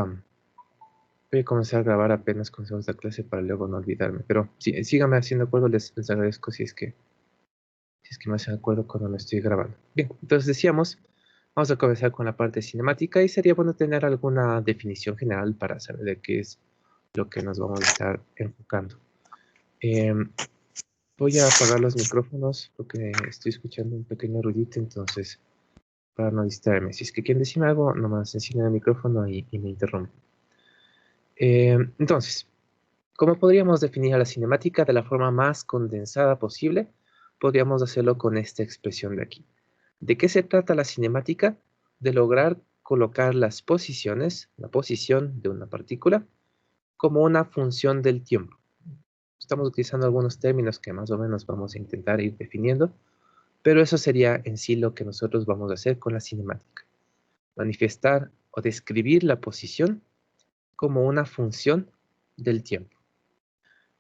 Voy a comenzar a grabar apenas comencemos la clase para luego no olvidarme. Pero sí, síganme haciendo acuerdo, les agradezco si es que me hacen acuerdo cuando me estoy grabando. Bien, entonces decíamos, vamos a comenzar con la parte cinemática y sería bueno tener alguna definición general para saber de qué es lo que nos vamos a estar enfocando. Voy a apagar los micrófonos porque estoy escuchando un pequeño ruidito, entonces para no distraerme. Si es que quieren decirme algo, nomás encienden el micrófono y me interrumpen. Entonces, ¿cómo podríamos definir a la cinemática de la forma más condensada posible? Podríamos hacerlo con esta expresión de aquí. ¿De qué se trata la cinemática? De lograr colocar las posiciones, la posición de una partícula, como una función del tiempo. Estamos utilizando algunos términos que más o menos vamos a intentar ir definiendo, pero eso sería en sí lo que nosotros vamos a hacer con la cinemática. Manifestar o describir la posición como una función del tiempo.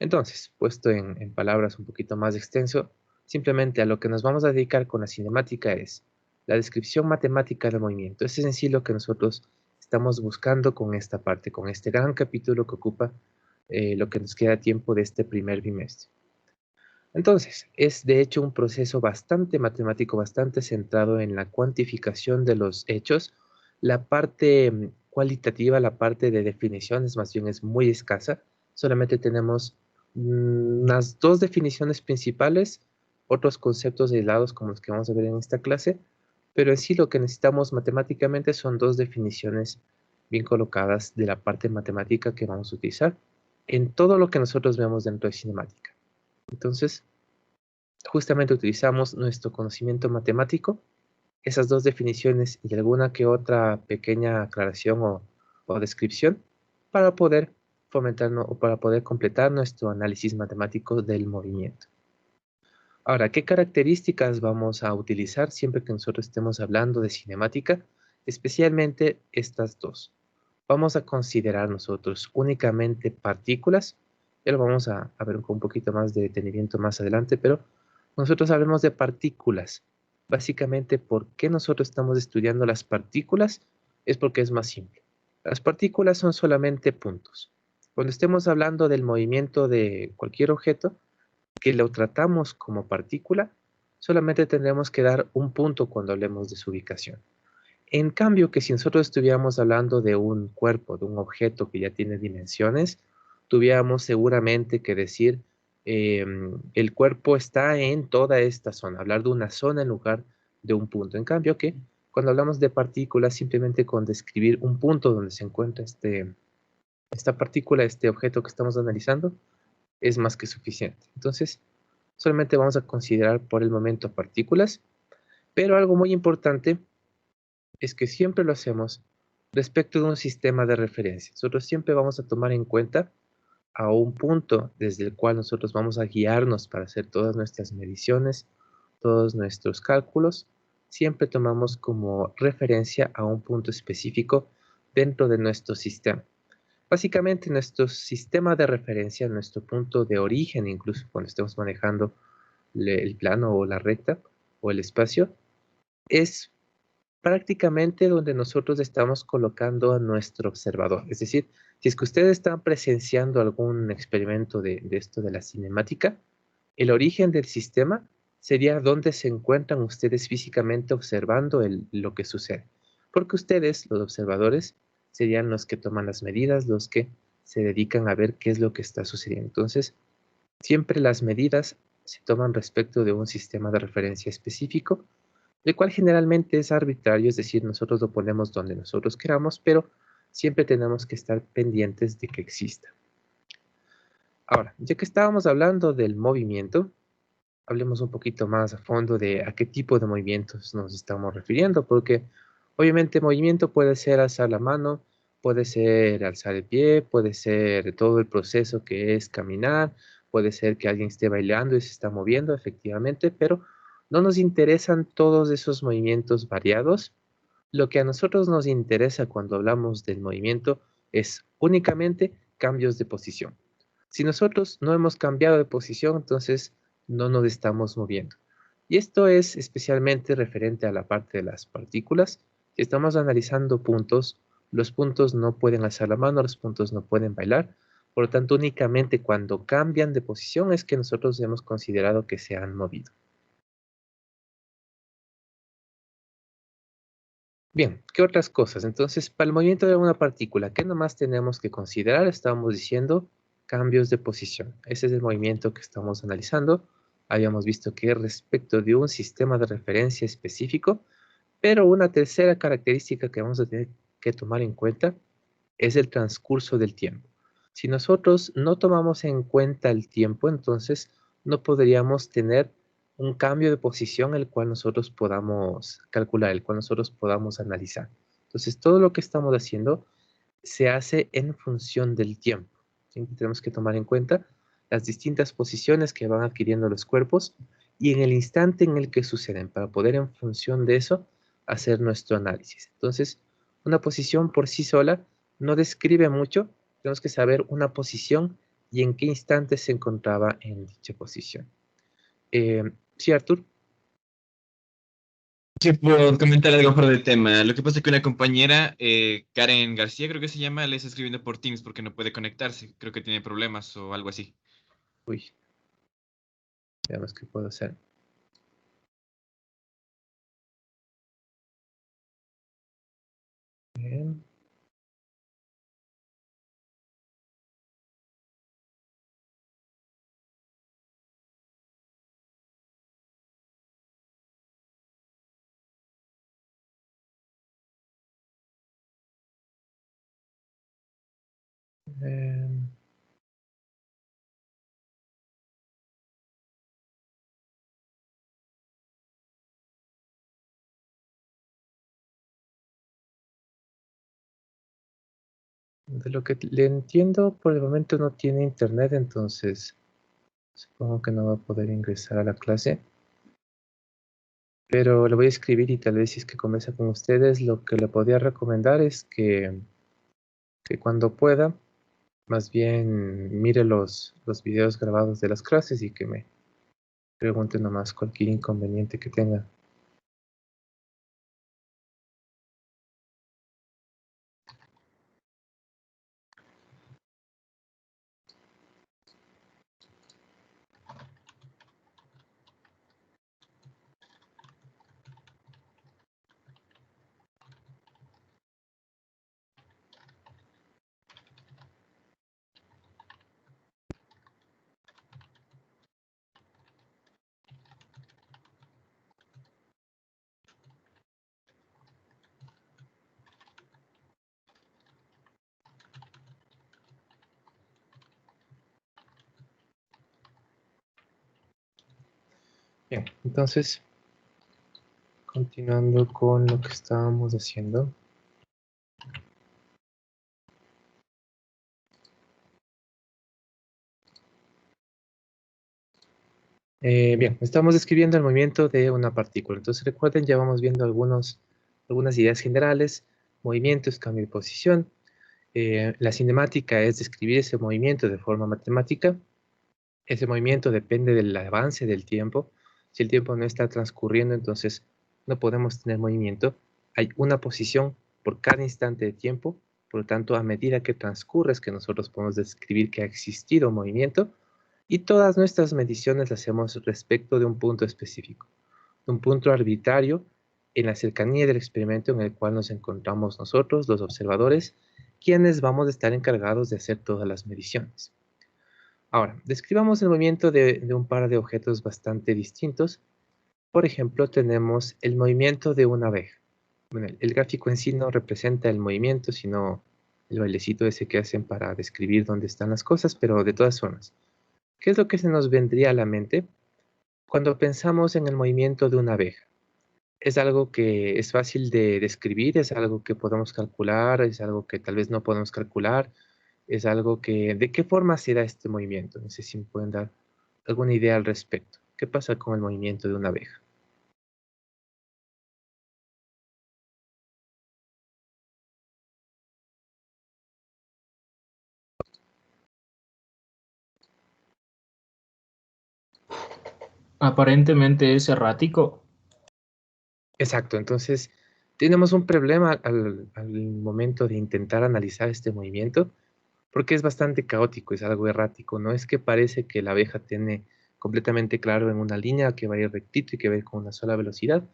Entonces, puesto en palabras un poquito más extenso, simplemente a lo que nos vamos a dedicar con la cinemática es la descripción matemática del movimiento. Ese es en sí lo que nosotros estamos buscando con esta parte, con este gran capítulo que ocupa lo que nos queda tiempo de este primer bimestre. Entonces, es de hecho un proceso bastante matemático, bastante centrado en la cuantificación de los hechos. La parte cualitativa, la parte de definiciones más bien es muy escasa. Solamente tenemos unas dos definiciones principales, otros conceptos aislados como los que vamos a ver en esta clase, pero en sí lo que necesitamos matemáticamente son dos definiciones bien colocadas de la parte matemática que vamos a utilizar en todo lo que nosotros vemos dentro de cinemática. Entonces, justamente utilizamos nuestro conocimiento matemático, esas dos definiciones y alguna que otra pequeña aclaración o descripción para poder fomentarnos o para poder completar nuestro análisis matemático del movimiento. Ahora, ¿qué características vamos a utilizar siempre que nosotros estemos hablando de cinemática? Especialmente estas dos. Vamos a considerar nosotros únicamente partículas, ya lo vamos a ver con un poquito más de detenimiento más adelante, pero nosotros hablemos de partículas. Básicamente, ¿por qué nosotros estamos estudiando las partículas? Es porque es más simple. Las partículas son solamente puntos. Cuando estemos hablando del movimiento de cualquier objeto, que lo tratamos como partícula, solamente tendremos que dar un punto cuando hablemos de su ubicación. En cambio, que si nosotros estuviéramos hablando de un cuerpo, de un objeto que ya tiene dimensiones, tuviéramos seguramente que decir, el cuerpo está en toda esta zona, hablar de una zona en lugar de un punto. En cambio, que cuando hablamos de partículas, simplemente con describir un punto donde se encuentra esta partícula, este objeto que estamos analizando, es más que suficiente. Entonces, solamente vamos a considerar por el momento partículas, pero algo muy importante es que siempre lo hacemos respecto de un sistema de referencia. Nosotros siempre vamos a tomar en cuenta a un punto desde el cual nosotros vamos a guiarnos para hacer todas nuestras mediciones, todos nuestros cálculos. Siempre tomamos como referencia a un punto específico dentro de nuestro sistema. Básicamente nuestro sistema de referencia, nuestro punto de origen, incluso cuando estemos manejando el plano o la recta o el espacio, es prácticamente donde nosotros estamos colocando a nuestro observador. Es decir, si es que ustedes están presenciando algún experimento de esto de la cinemática, el origen del sistema sería donde se encuentran ustedes físicamente observando lo que sucede. Porque ustedes, los observadores, serían los que toman las medidas, los que se dedican a ver qué es lo que está sucediendo. Entonces, siempre las medidas se toman respecto de un sistema de referencia específico, el cual generalmente es arbitrario, es decir, nosotros lo ponemos donde nosotros queramos, pero siempre tenemos que estar pendientes de que exista. Ahora, ya que estábamos hablando del movimiento, hablemos un poquito más a fondo de a qué tipo de movimientos nos estamos refiriendo, porque obviamente movimiento puede ser alzar la mano, puede ser alzar el pie, puede ser todo el proceso que es caminar, puede ser que alguien esté bailando y se está moviendo, efectivamente, pero no nos interesan todos esos movimientos variados. Lo que a nosotros nos interesa cuando hablamos del movimiento es únicamente cambios de posición. Si nosotros no hemos cambiado de posición, entonces no nos estamos moviendo. Y esto es especialmente referente a la parte de las partículas. Si estamos analizando puntos, Los puntos no pueden alzar la mano, los puntos no pueden bailar. Por lo tanto, únicamente cuando cambian de posición es que nosotros hemos considerado que se han movido. Bien, ¿qué otras cosas? Entonces, para el movimiento de una partícula, ¿qué nomás tenemos que considerar? Estábamos diciendo cambios de posición. Ese es el movimiento que estamos analizando. Habíamos visto que respecto de un sistema de referencia específico, pero una tercera característica que vamos a tener que tomar en cuenta es el transcurso del tiempo. Si nosotros no tomamos en cuenta el tiempo, entonces no podríamos tener un cambio de posición el cual nosotros podamos calcular, el cual nosotros podamos analizar. Entonces, todo lo que estamos haciendo se hace en función del tiempo. Siempre tenemos que tomar en cuenta las distintas posiciones que van adquiriendo los cuerpos y en el instante en el que suceden, para poder en función de eso hacer nuestro análisis. Entonces, una posición por sí sola no describe mucho, tenemos que saber una posición y en qué instante se encontraba en dicha posición. Sí, Artur. Sí, puedo comentar algo por el tema. Lo que pasa es que una compañera, Karen García, creo que se llama, le está escribiendo por Teams porque no puede conectarse. Creo que tiene problemas o algo así. Uy, veamos qué puedo hacer. Bien. Eh, de lo que le entiendo, por el momento no tiene internet, entonces supongo que no va a poder ingresar a la clase. Pero le voy a escribir y tal vez si es que conversa con ustedes, lo que le podría recomendar es que cuando pueda, más bien mire los videos grabados de las clases y que me pregunte nomás cualquier inconveniente que tenga. Bien, entonces, continuando con lo que estábamos haciendo. Bien, estamos describiendo el movimiento de una partícula. Entonces recuerden, ya vamos viendo algunas ideas generales, movimientos, cambio de posición. La cinemática es describir ese movimiento de forma matemática. Ese movimiento depende del avance del tiempo. Si el tiempo no está transcurriendo, entonces no podemos tener movimiento. Hay una posición por cada instante de tiempo. Por lo tanto, a medida que transcurre es que nosotros podemos describir que ha existido movimiento y todas nuestras mediciones las hacemos respecto de un punto específico, de un punto arbitrario en la cercanía del experimento en el cual nos encontramos nosotros, los observadores, quienes vamos a estar encargados de hacer todas las mediciones. Ahora, describamos el movimiento de un par de objetos bastante distintos. Por ejemplo, tenemos el movimiento de una abeja. Bueno, el gráfico en sí no representa el movimiento, sino el bailecito ese que hacen para describir dónde están las cosas, pero de todas formas, ¿qué es lo que se nos vendría a la mente cuando pensamos en el movimiento de una abeja? ¿Es algo que es fácil de describir? ¿Es algo que podemos calcular? ¿Es algo que tal vez no podemos calcular? ¿Es algo que... ¿De qué forma se da este movimiento? No sé si me pueden dar alguna idea al respecto. ¿Qué pasa con el movimiento de una abeja? Aparentemente es errático. Exacto, entonces Tenemos un problema al momento de intentar analizar este movimiento, porque es bastante caótico, es algo errático. No es que parece que la abeja tiene completamente claro en una línea que va a ir rectito y que va a ir con una sola velocidad,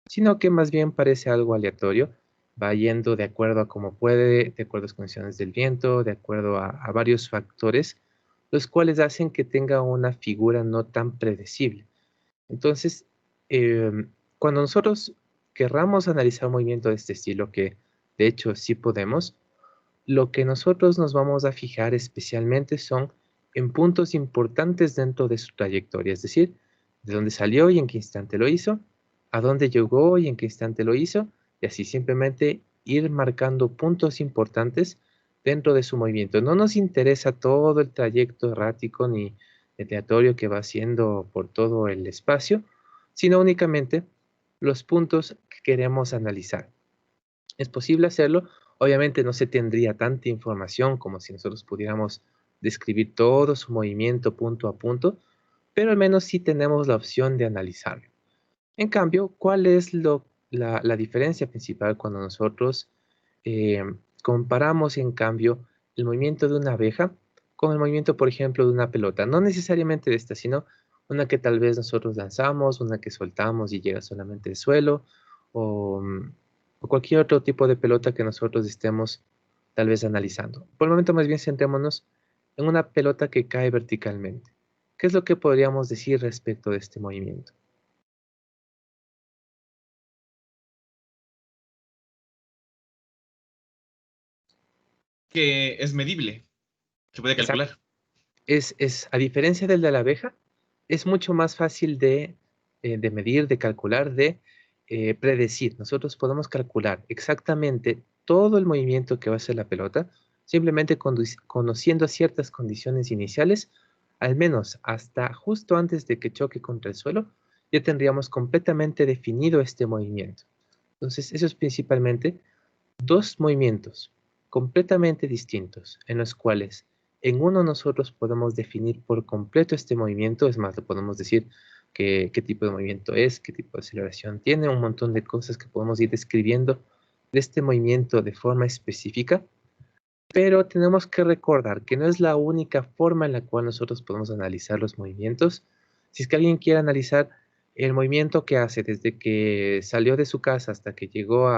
sino que más bien parece algo aleatorio, va yendo de acuerdo a cómo puede, de acuerdo a las condiciones del viento, de acuerdo a varios factores, los cuales hacen que tenga una figura no tan predecible. Entonces, cuando nosotros querramos analizar un movimiento de este estilo, que de hecho sí podemos, lo que nosotros nos vamos a fijar especialmente son en puntos importantes dentro de su trayectoria, es decir, de dónde salió y en qué instante lo hizo, a dónde llegó y en qué instante lo hizo, y así simplemente ir marcando puntos importantes dentro de su movimiento. No nos interesa todo el trayecto errático ni aleatorio que va haciendo por todo el espacio, sino únicamente los puntos que queremos analizar. Es posible hacerlo, obviamente no se tendría tanta información como si nosotros pudiéramos describir todo su movimiento punto a punto, pero al menos sí tenemos la opción de analizarlo. En cambio, ¿cuál es la diferencia principal cuando nosotros eh, comparamos, en cambio, el movimiento de una abeja con el movimiento, por ejemplo, de una pelota? No necesariamente de esta, sino una que tal vez nosotros lanzamos, una que soltamos y llega solamente al suelo, o, o cualquier otro tipo de pelota que nosotros estemos tal vez analizando. Por el momento, más bien centrémonos en una pelota que cae verticalmente. ¿Qué es lo que podríamos decir respecto de este movimiento? Que es medible, se puede Exacto. calcular. A diferencia del de la abeja, es mucho más fácil de medir, de calcular, de predecir. Nosotros podemos calcular exactamente todo el movimiento que va a hacer la pelota, simplemente conociendo ciertas condiciones iniciales, al menos hasta justo antes de que choque contra el suelo, ya tendríamos completamente definido este movimiento. Entonces, eso es principalmente dos movimientos completamente distintos, en los cuales en uno nosotros podemos definir por completo este movimiento, es más, le podemos decir qué tipo de movimiento es, qué tipo de aceleración tiene, un montón de cosas que podemos ir describiendo de este movimiento de forma específica, pero tenemos que recordar que no es la única forma en la cual nosotros podemos analizar los movimientos. Si es que alguien quiere analizar el movimiento que hace desde que salió de su casa hasta que llegó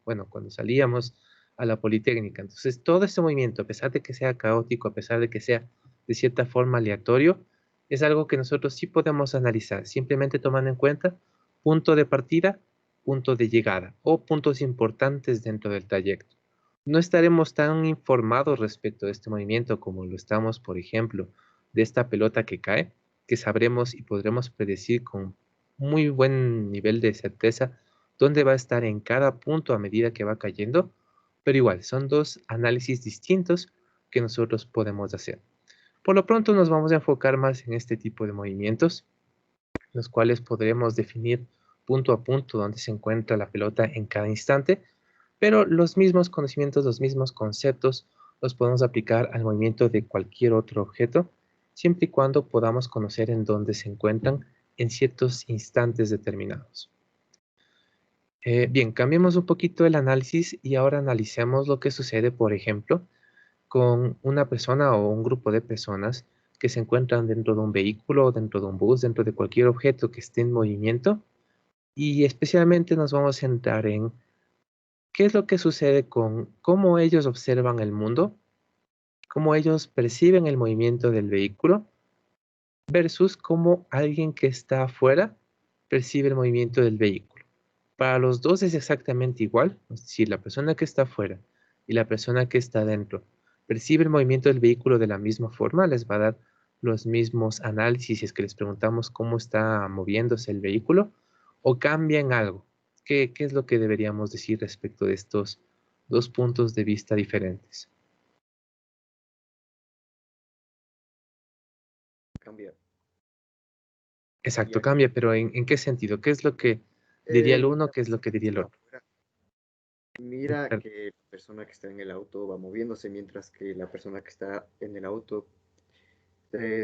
bueno, cuando salíamos a la Politécnica. Entonces, todo ese movimiento, a pesar de que sea caótico, a pesar de que sea de cierta forma aleatorio, es algo que nosotros sí podemos analizar, simplemente tomando en cuenta punto de partida, punto de llegada o puntos importantes dentro del trayecto. No estaremos tan informados respecto de este movimiento como lo estamos, por ejemplo, de esta pelota que cae, que sabremos y podremos predecir con muy buen nivel de certeza dónde va a estar en cada punto a medida que va cayendo, pero igual, son dos análisis distintos que nosotros podemos hacer. Por lo pronto nos vamos a enfocar más en este tipo de movimientos, los cuales podremos definir punto a punto dónde se encuentra la pelota en cada instante, pero los mismos conocimientos, los mismos conceptos los podemos aplicar al movimiento de cualquier otro objeto, siempre y cuando podamos conocer en dónde se encuentran en ciertos instantes determinados. Bien, cambiemos un poquito el análisis y ahora analicemos lo que sucede, por ejemplo, con una persona o un grupo de personas que se encuentran dentro de un vehículo, dentro de un bus, dentro de cualquier objeto que esté en movimiento, y especialmente nos vamos a centrar en qué es lo que sucede con cómo ellos observan el mundo, cómo ellos perciben el movimiento del vehículo versus cómo alguien que está afuera percibe el movimiento del vehículo. Para los dos es exactamente igual, es decir, la persona que está afuera y la persona que está adentro percibe el movimiento del vehículo de la misma forma, les va a dar los mismos análisis si es que les preguntamos cómo está moviéndose el vehículo o cambian algo. ¿Qué es lo que deberíamos decir respecto de estos dos puntos de vista diferentes? Cambia, Exacto, ya que cambia, pero ¿en qué sentido? ¿Qué es lo que diría el uno? la ¿Qué es lo que persona que diría el está otro? afuera mira Per- que la persona que está en el auto va moviéndose, mientras que la persona que está en el auto,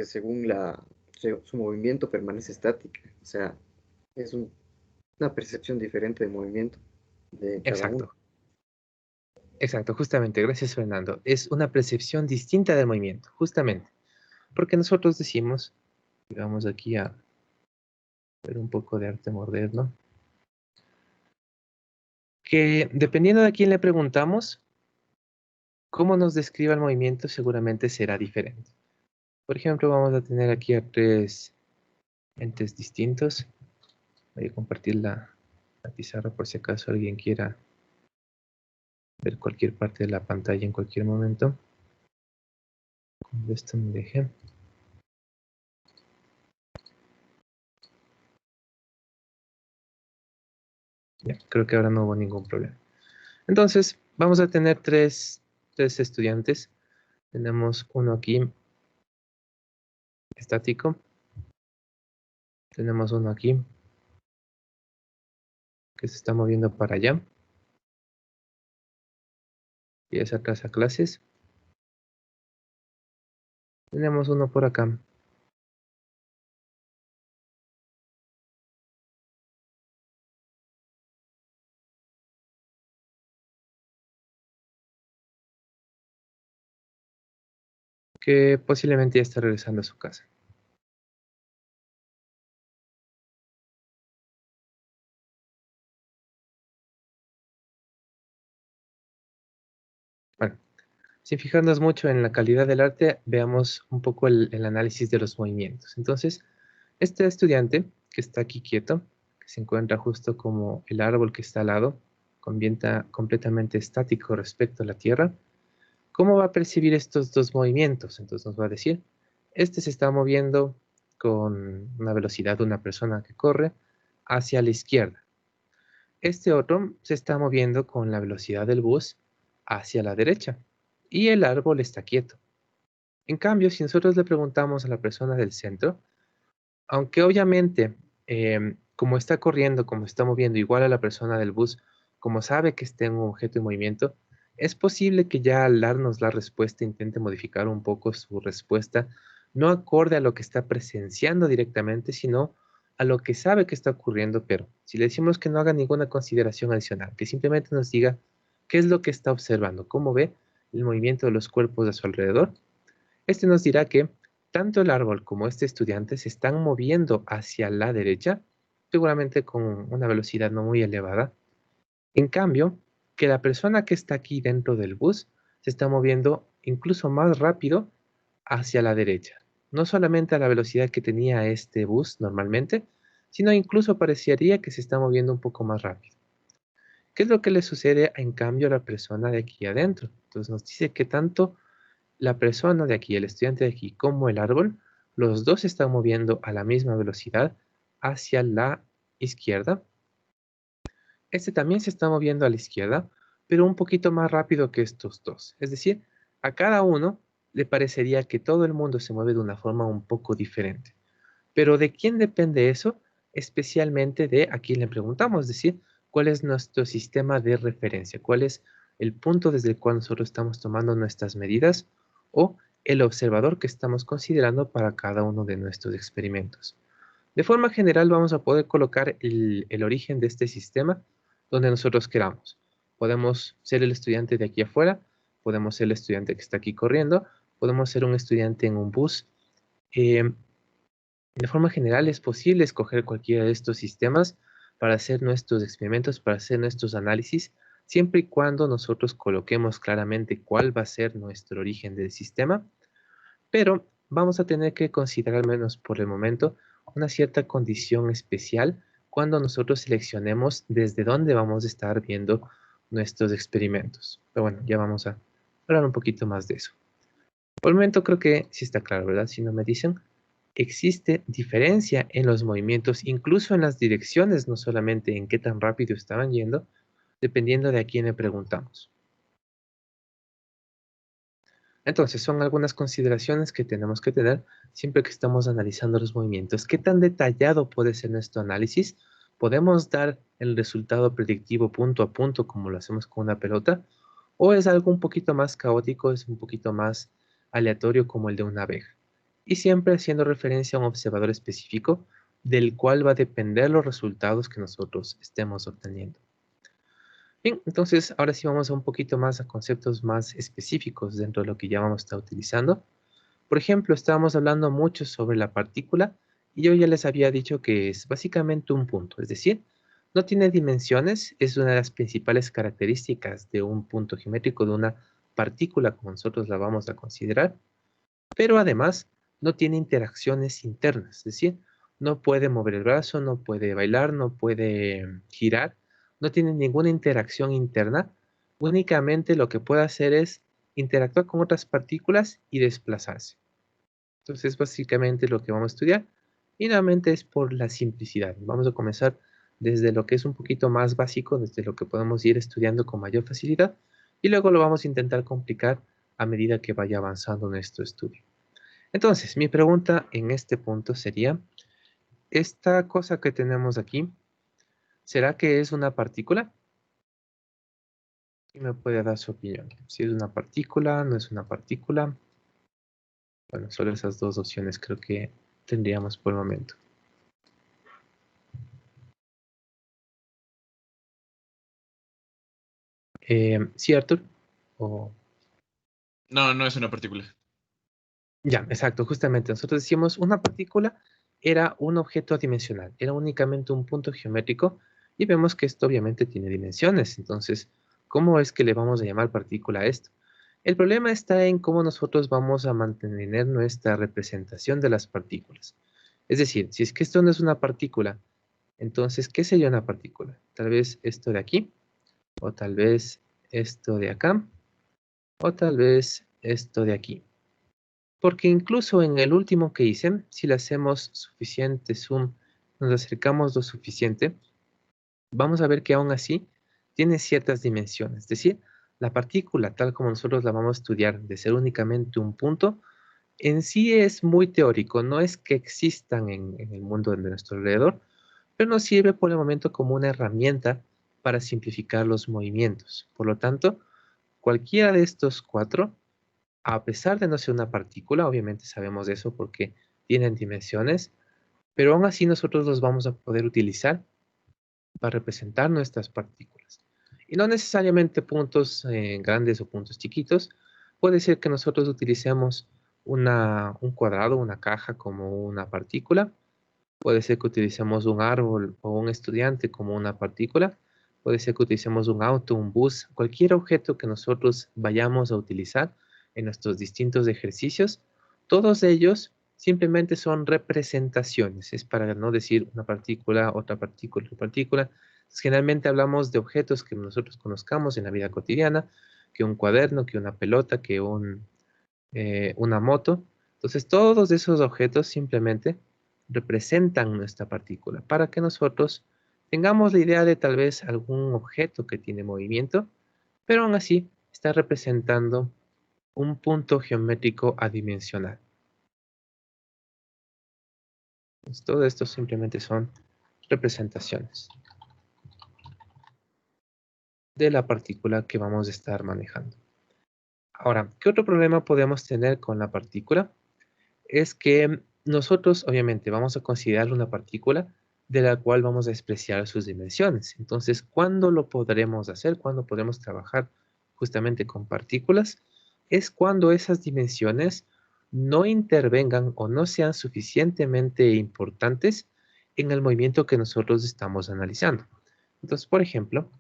según su movimiento, permanece estática. O sea, es una percepción diferente de movimiento. de cada uno. Exacto. Exacto, justamente, gracias Fernando. Es una percepción distinta del movimiento, justamente. Porque nosotros decimos, y vamos aquí a ver un poco de arte moderno, que dependiendo de a quién le preguntamos, cómo nos describa el movimiento seguramente será diferente. Por ejemplo, vamos a tener aquí a tres entes distintos. Voy a compartir la pizarra por si acaso alguien quiera ver cualquier parte de la pantalla en cualquier momento. Cuando esto me deje. Ya, creo que ahora no hubo ningún problema. Entonces, vamos a tener tres estudiantes. Tenemos uno aquí estático. Tenemos uno aquí que se está moviendo para allá. Y es atrás a clases. Tenemos uno por acá. Que posiblemente ya está regresando a su casa. Bueno, sin fijarnos mucho en la calidad del arte, veamos un poco el análisis de los movimientos. Entonces, este estudiante que está aquí quieto, que se encuentra justo como el árbol que está al lado, completamente estático respecto a la tierra, ¿cómo va a percibir estos dos movimientos? Entonces nos va a decir, este se está moviendo con una velocidad de una persona que corre hacia la izquierda. Este otro se está moviendo con la velocidad del bus hacia la derecha y el árbol está quieto. En cambio, si nosotros le preguntamos a la persona del centro, aunque obviamente como está corriendo, como está moviendo igual a la persona del bus, como sabe que está en un objeto en movimiento, es posible que ya al darnos la respuesta intente modificar un poco su respuesta, no acorde a lo que está presenciando directamente, sino a lo que sabe que está ocurriendo, pero si le decimos que no haga ninguna consideración adicional, que simplemente nos diga qué es lo que está observando, cómo ve el movimiento de los cuerpos a su alrededor, este nos dirá que tanto el árbol como este estudiante se están moviendo hacia la derecha, seguramente con una velocidad no muy elevada. En cambio, que la persona que está aquí dentro del bus se está moviendo incluso más rápido hacia la derecha. No solamente a la velocidad que tenía este bus normalmente, sino incluso parecería que se está moviendo un poco más rápido. ¿Qué es lo que le sucede en cambio a la persona de aquí adentro? Entonces nos dice que tanto la persona de aquí, el estudiante de aquí, como el árbol, los dos se están moviendo a la misma velocidad hacia la izquierda. Este también se está moviendo a la izquierda, pero un poquito más rápido que estos dos. Es decir, a cada uno le parecería que todo el mundo se mueve de una forma un poco diferente. Pero ¿de quién depende eso? Especialmente de a quién le preguntamos, es decir, cuál es nuestro sistema de referencia, cuál es el punto desde el cual nosotros estamos tomando nuestras medidas o el observador que estamos considerando para cada uno de nuestros experimentos. De forma general vamos a poder colocar el origen de este sistema donde nosotros queramos. Podemos ser el estudiante de aquí afuera, podemos ser el estudiante que está aquí corriendo, podemos ser un estudiante en un bus. Eh, de forma general es posible escoger cualquiera de estos sistemas para hacer nuestros experimentos, para hacer nuestros análisis, siempre y cuando nosotros coloquemos claramente cuál va a ser nuestro origen del sistema, pero vamos a tener que considerar, al menos por el momento, una cierta condición especial cuando nosotros seleccionemos desde dónde vamos a estar viendo nuestros experimentos. Pero bueno, ya vamos a hablar un poquito más de eso. Por el momento creo que sí está claro, ¿verdad? Si no me dicen, existe diferencia en los movimientos, incluso en las direcciones, no solamente en qué tan rápido estaban yendo, dependiendo de a quién le preguntamos. Entonces, son algunas consideraciones que tenemos que tener siempre que estamos analizando los movimientos. ¿Qué tan detallado puede ser nuestro análisis? ¿Podemos dar el resultado predictivo punto a punto como lo hacemos con una pelota? ¿O es algo un poquito más caótico, es un poquito más aleatorio como el de una abeja? Y siempre haciendo referencia a un observador específico del cual va a depender los resultados que nosotros estemos obteniendo. Bien, entonces ahora sí vamos a un poquito más a conceptos más específicos dentro de lo que ya vamos a estar utilizando. Por ejemplo, estábamos hablando mucho sobre la partícula y yo ya les había dicho que es básicamente un punto, es decir, no tiene dimensiones, es una de las principales características de un punto geométrico, de una partícula como nosotros la vamos a considerar, pero además no tiene interacciones internas, es decir, no puede mover el brazo, no puede bailar, no puede girar, no tiene ninguna interacción interna, únicamente lo que puede hacer es interactuar con otras partículas y desplazarse. Entonces, básicamente lo que vamos a estudiar, y nuevamente es por la simplicidad. Vamos a comenzar desde lo que es un poquito más básico, desde lo que podemos ir estudiando con mayor facilidad, y luego lo vamos a intentar complicar a medida que vaya avanzando nuestro estudio. Entonces, mi pregunta en este punto sería, ¿esta cosa que tenemos aquí, será que es una partícula? Y me puede dar su opinión. Si es una partícula, no es una partícula. Bueno, solo esas dos opciones creo que tendríamos por el momento. ¿Sí, Arthur? O... No, no es una partícula. Ya, exacto, justamente nosotros decíamos una partícula era un objeto adimensional, era únicamente un punto geométrico y vemos que esto obviamente tiene dimensiones. Entonces, ¿cómo es que le vamos a llamar partícula a esto? El problema está en cómo nosotros vamos a mantener nuestra representación de las partículas. Es decir, si es que esto no es una partícula, entonces, ¿qué sería una partícula? Tal vez esto de aquí, o tal vez esto de acá, o tal vez esto de aquí. Porque incluso en el último que hice, si le hacemos suficiente zoom, nos acercamos lo suficiente, vamos a ver que aún así tiene ciertas dimensiones. Es decir, la partícula, tal como nosotros la vamos a estudiar, de ser únicamente un punto, en sí es muy teórico, no es que existan en el mundo de nuestro alrededor, pero nos sirve por el momento como una herramienta para simplificar los movimientos. Por lo tanto, cualquiera de estos cuatro, a pesar de no ser una partícula, obviamente sabemos de eso porque tienen dimensiones, pero aún así nosotros los vamos a poder utilizar para representar nuestras partículas. Y no necesariamente puntos grandes o puntos chiquitos. Puede ser que nosotros utilicemos un cuadrado, una caja como una partícula. Puede ser que utilicemos un árbol o un estudiante como una partícula. Puede ser que utilicemos un auto, un bus, cualquier objeto que nosotros vayamos a utilizar en nuestros distintos ejercicios. Todos ellos simplemente son representaciones. Es para no decir una partícula, otra partícula, otra partícula. Generalmente hablamos de objetos que nosotros conozcamos en la vida cotidiana, que un cuaderno, que una pelota, que una moto. Entonces, todos esos objetos simplemente representan nuestra partícula para que nosotros tengamos la idea de tal vez algún objeto que tiene movimiento, pero aún así está representando un punto geométrico adimensional. Pues todo esto simplemente son representaciones de la partícula que vamos a estar manejando. Ahora, ¿qué otro problema podemos tener con la partícula? Es que nosotros obviamente vamos a considerar una partícula de la cual vamos a despreciar sus dimensiones. Entonces, ¿cuándo lo podremos hacer? ¿Cuándo podremos trabajar justamente con partículas? Es cuando esas dimensiones no intervengan o no sean suficientemente importantes en el movimiento que nosotros estamos analizando. Entonces, por ejemplo,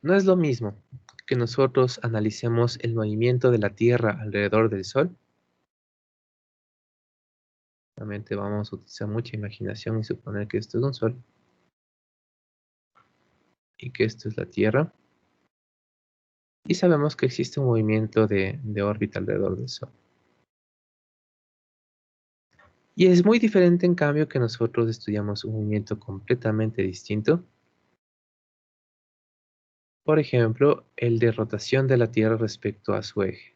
no es lo mismo que nosotros analicemos el movimiento de la Tierra alrededor del Sol. Realmente vamos a utilizar mucha imaginación y suponer que esto es un Sol y que esto es la Tierra. Y sabemos que existe un movimiento de órbita alrededor del Sol. Y es muy diferente en cambio que nosotros estudiamos un movimiento completamente distinto. Por ejemplo, el de rotación de la Tierra respecto a su eje.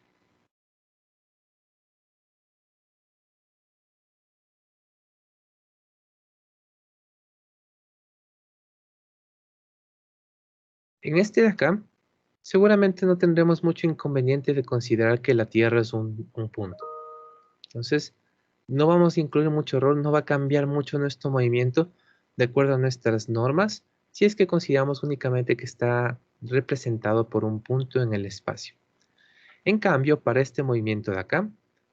En este de acá, seguramente no tendremos mucho inconveniente de considerar que la Tierra es un punto. Entonces, no vamos a incluir mucho error, no va a cambiar mucho nuestro movimiento de acuerdo a nuestras normas, si es que consideramos únicamente que está representado por un punto en el espacio. En cambio, para este movimiento de acá,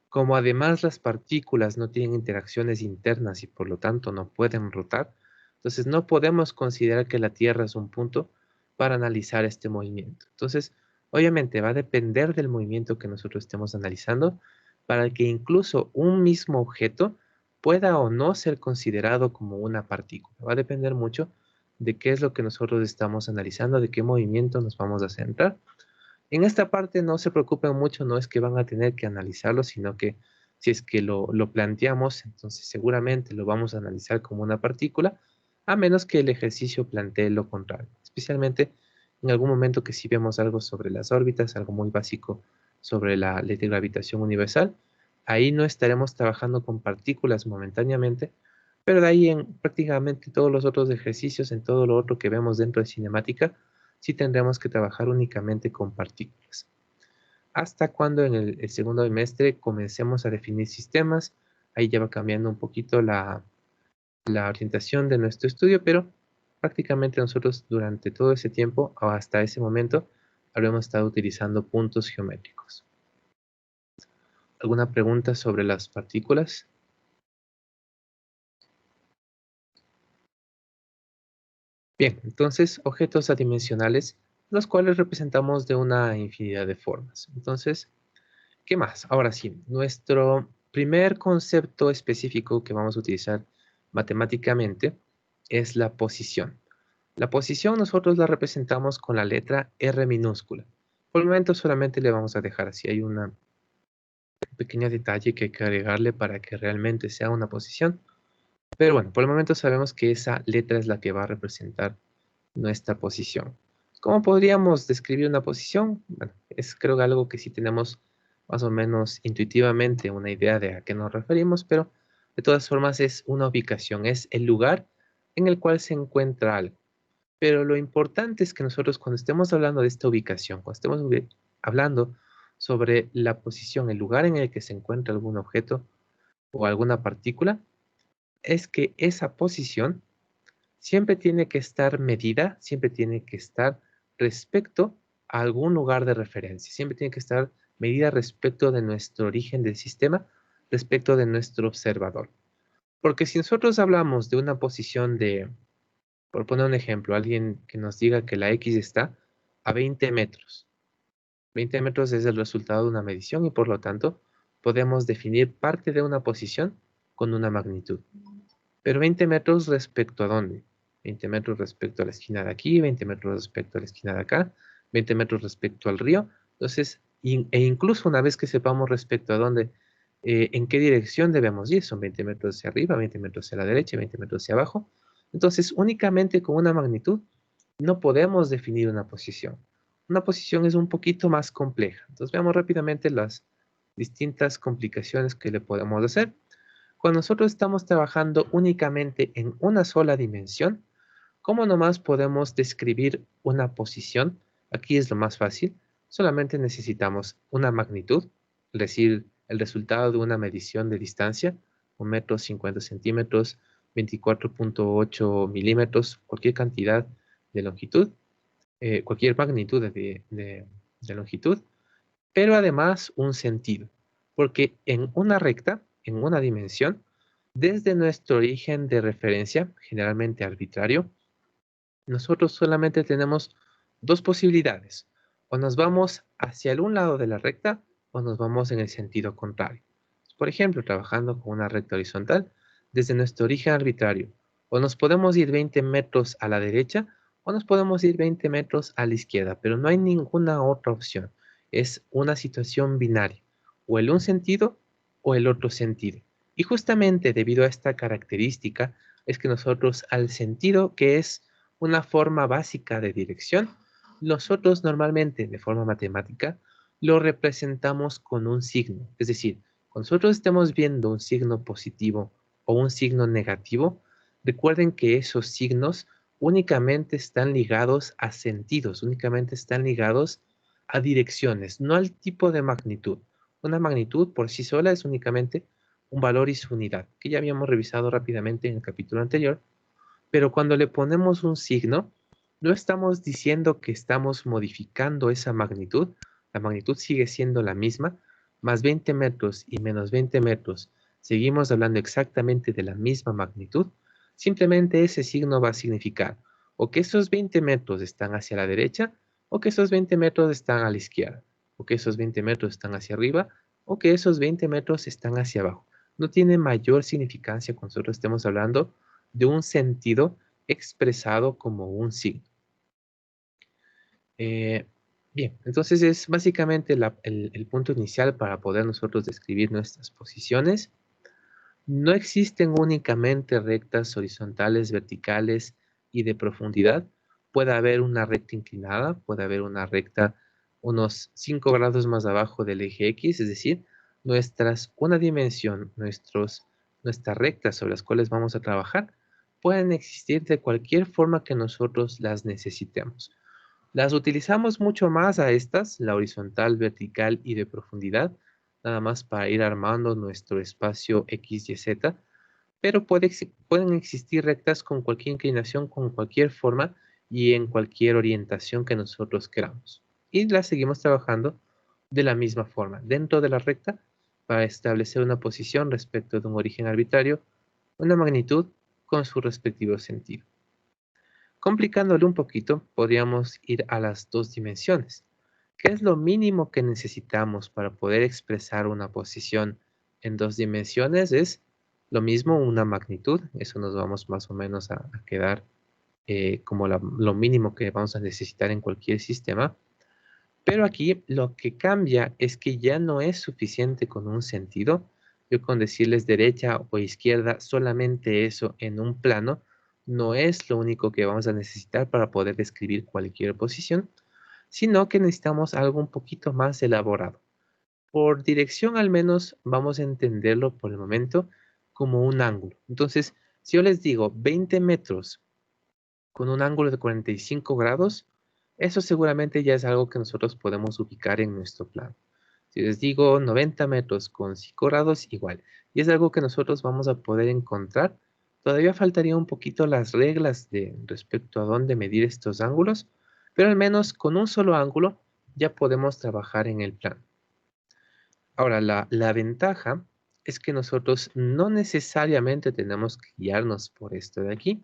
como además las partículas no tienen interacciones internas y por lo tanto no pueden rotar, entonces no podemos considerar que la Tierra es un punto para analizar este movimiento. Entonces, obviamente va a depender del movimiento que nosotros estemos analizando para que incluso un mismo objeto pueda o no ser considerado como una partícula. Va a depender mucho de qué es lo que nosotros estamos analizando, de qué movimiento nos vamos a centrar. En esta parte no se preocupen mucho, no es que van a tener que analizarlo, sino que si es que lo planteamos, entonces seguramente lo vamos a analizar como una partícula, a menos que el ejercicio plantee lo contrario. Especialmente en algún momento que sí vemos algo sobre las órbitas, algo muy básico sobre la ley de gravitación universal, ahí no estaremos trabajando con partículas momentáneamente, pero de ahí en prácticamente todos los otros ejercicios, en todo lo otro que vemos dentro de cinemática, sí tendremos que trabajar únicamente con partículas. Hasta cuando en el segundo bimestre comencemos a definir sistemas, ahí ya va cambiando un poquito la orientación de nuestro estudio, pero prácticamente nosotros durante todo ese tiempo o hasta ese momento habremos estado utilizando puntos geométricos. ¿Alguna pregunta sobre las partículas? Bien, entonces objetos adimensionales, los cuales representamos de una infinidad de formas. Entonces, ¿qué más? Ahora sí, nuestro primer concepto específico que vamos a utilizar matemáticamente es la posición. La posición nosotros la representamos con la letra R minúscula. Por el momento solamente le vamos a dejar así. Hay un pequeño detalle que hay que agregarle para que realmente sea una posición. Pero bueno, por el momento sabemos que esa letra es la que va a representar nuestra posición. ¿Cómo podríamos describir una posición? Bueno, es creo que algo que sí tenemos más o menos intuitivamente una idea de a qué nos referimos, pero de todas formas es una ubicación, es el lugar en el cual se encuentra algo. Pero lo importante es que nosotros cuando estemos hablando de esta ubicación, cuando estemos hablando sobre la posición, el lugar en el que se encuentra algún objeto o alguna partícula, es que esa posición siempre tiene que estar medida, siempre tiene que estar respecto a algún lugar de referencia, siempre tiene que estar medida respecto de nuestro origen del sistema, respecto de nuestro observador. Porque si nosotros hablamos de una posición de, por poner un ejemplo, alguien que nos diga que la X está a 20 metros. 20 metros es el resultado de una medición y por lo tanto podemos definir parte de una posición con una magnitud. Pero 20 metros respecto a dónde? 20 metros respecto a la esquina de aquí, 20 metros respecto a la esquina de acá, 20 metros respecto al río. Entonces, e incluso una vez que sepamos respecto a dónde, en qué dirección debemos ir, son 20 metros hacia arriba, 20 metros hacia la derecha, 20 metros hacia abajo. Entonces, únicamente con una magnitud no podemos definir una posición. Una posición es un poquito más compleja. Entonces, veamos rápidamente las distintas complicaciones que le podemos hacer. Cuando nosotros estamos trabajando únicamente en una sola dimensión, ¿cómo nomás podemos describir una posición? Aquí es lo más fácil. Solamente necesitamos una magnitud, es decir, el resultado de una medición de distancia, 1 metro, 50 centímetros, 24.8 milímetros, cualquier cantidad de longitud, cualquier magnitud de longitud, pero además un sentido, porque en una recta, en una dimensión, desde nuestro origen de referencia, generalmente arbitrario, nosotros solamente tenemos dos posibilidades. O nos vamos hacia el un lado de la recta o nos vamos en el sentido contrario. Por ejemplo, trabajando con una recta horizontal, desde nuestro origen arbitrario, o nos podemos ir 20 metros a la derecha o nos podemos ir 20 metros a la izquierda, pero no hay ninguna otra opción. Es una situación binaria, o el un sentido o el otro sentido. Y justamente debido a esta característica es que nosotros al sentido, que es una forma básica de dirección, nosotros normalmente de forma matemática lo representamos con un signo. Es decir, cuando nosotros estemos viendo un signo positivo o un signo negativo, recuerden que esos signos únicamente están ligados a sentidos, únicamente están ligados a direcciones, no al tipo de magnitud. Una magnitud por sí sola es únicamente un valor y su unidad, que ya habíamos revisado rápidamente en el capítulo anterior, Pero cuando le ponemos un signo, no estamos diciendo que estamos modificando esa magnitud. La magnitud sigue siendo la misma, más 20 metros y menos 20 metros. Seguimos hablando exactamente de la misma magnitud. Simplemente ese signo va a significar o que esos 20 metros están hacia la derecha, o que esos 20 metros están a la izquierda, o que esos 20 metros están hacia arriba, o que esos 20 metros están hacia abajo. No tiene mayor significancia cuando nosotros estemos hablando de un sentido expresado como un signo. Bien, entonces es básicamente el punto inicial para poder nosotros describir nuestras posiciones. No existen únicamente rectas horizontales, verticales y de profundidad. Puede haber una recta inclinada, puede haber una recta unos 5 grados más abajo del eje X, es decir, una dimensión, nuestras rectas sobre las cuales vamos a trabajar, pueden existir de cualquier forma que nosotros las necesitemos. Las utilizamos mucho más a estas, la horizontal, vertical y de profundidad, nada más para ir armando nuestro espacio X, Y, Z, pero pueden existir rectas con cualquier inclinación, con cualquier forma y en cualquier orientación que nosotros queramos. Y las seguimos trabajando de la misma forma, dentro de la recta, para establecer una posición respecto de un origen arbitrario, una magnitud con su respectivo sentido. Complicándolo un poquito, podríamos ir a las dos dimensiones. ¿Qué es lo mínimo que necesitamos para poder expresar una posición en dos dimensiones? Es lo mismo una magnitud. Eso nos vamos más o menos a quedar como lo mínimo que vamos a necesitar en cualquier sistema. Pero aquí lo que cambia es que ya no es suficiente con un sentido. Yo con decirles derecha o izquierda, solamente eso en un plano, no es lo único que vamos a necesitar para poder describir cualquier posición, sino que necesitamos algo un poquito más elaborado. Por dirección al menos vamos a entenderlo por el momento como un ángulo. Entonces, si yo les digo 20 metros con un ángulo de 45 grados, eso seguramente ya es algo que nosotros podemos ubicar en nuestro plano. Si les digo 90 metros con 5 grados, igual. Y es algo que nosotros vamos a poder encontrar. Todavía faltaría un poquito las reglas respecto a dónde medir estos ángulos, pero al menos con un solo ángulo ya podemos trabajar en el plano. Ahora, la ventaja es que nosotros no necesariamente tenemos que guiarnos por esto de aquí,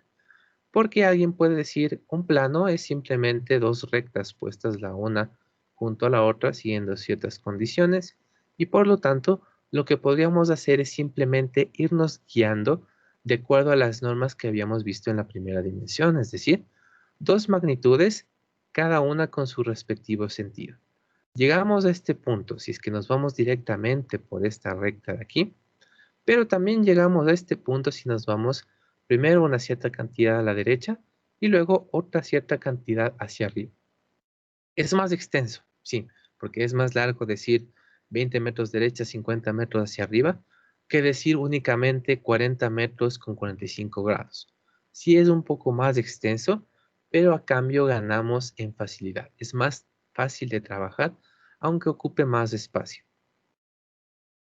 porque alguien puede decir un plano es simplemente dos rectas puestas la una junto a la otra siguiendo ciertas condiciones, y por lo tanto lo que podríamos hacer es simplemente irnos guiando de acuerdo a las normas que habíamos visto en la primera dimensión, es decir, dos magnitudes, cada una con su respectivo sentido. Llegamos a este punto si es que nos vamos directamente por esta recta de aquí, pero también llegamos a este punto si nos vamos primero una cierta cantidad a la derecha y luego otra cierta cantidad hacia arriba. Es más extenso, sí, porque es más largo decir 20 metros derecha, 50 metros hacia arriba, que decir únicamente 40 metros con 45 grados. Sí es un poco más extenso, pero a cambio ganamos en facilidad. Es más fácil de trabajar, aunque ocupe más espacio.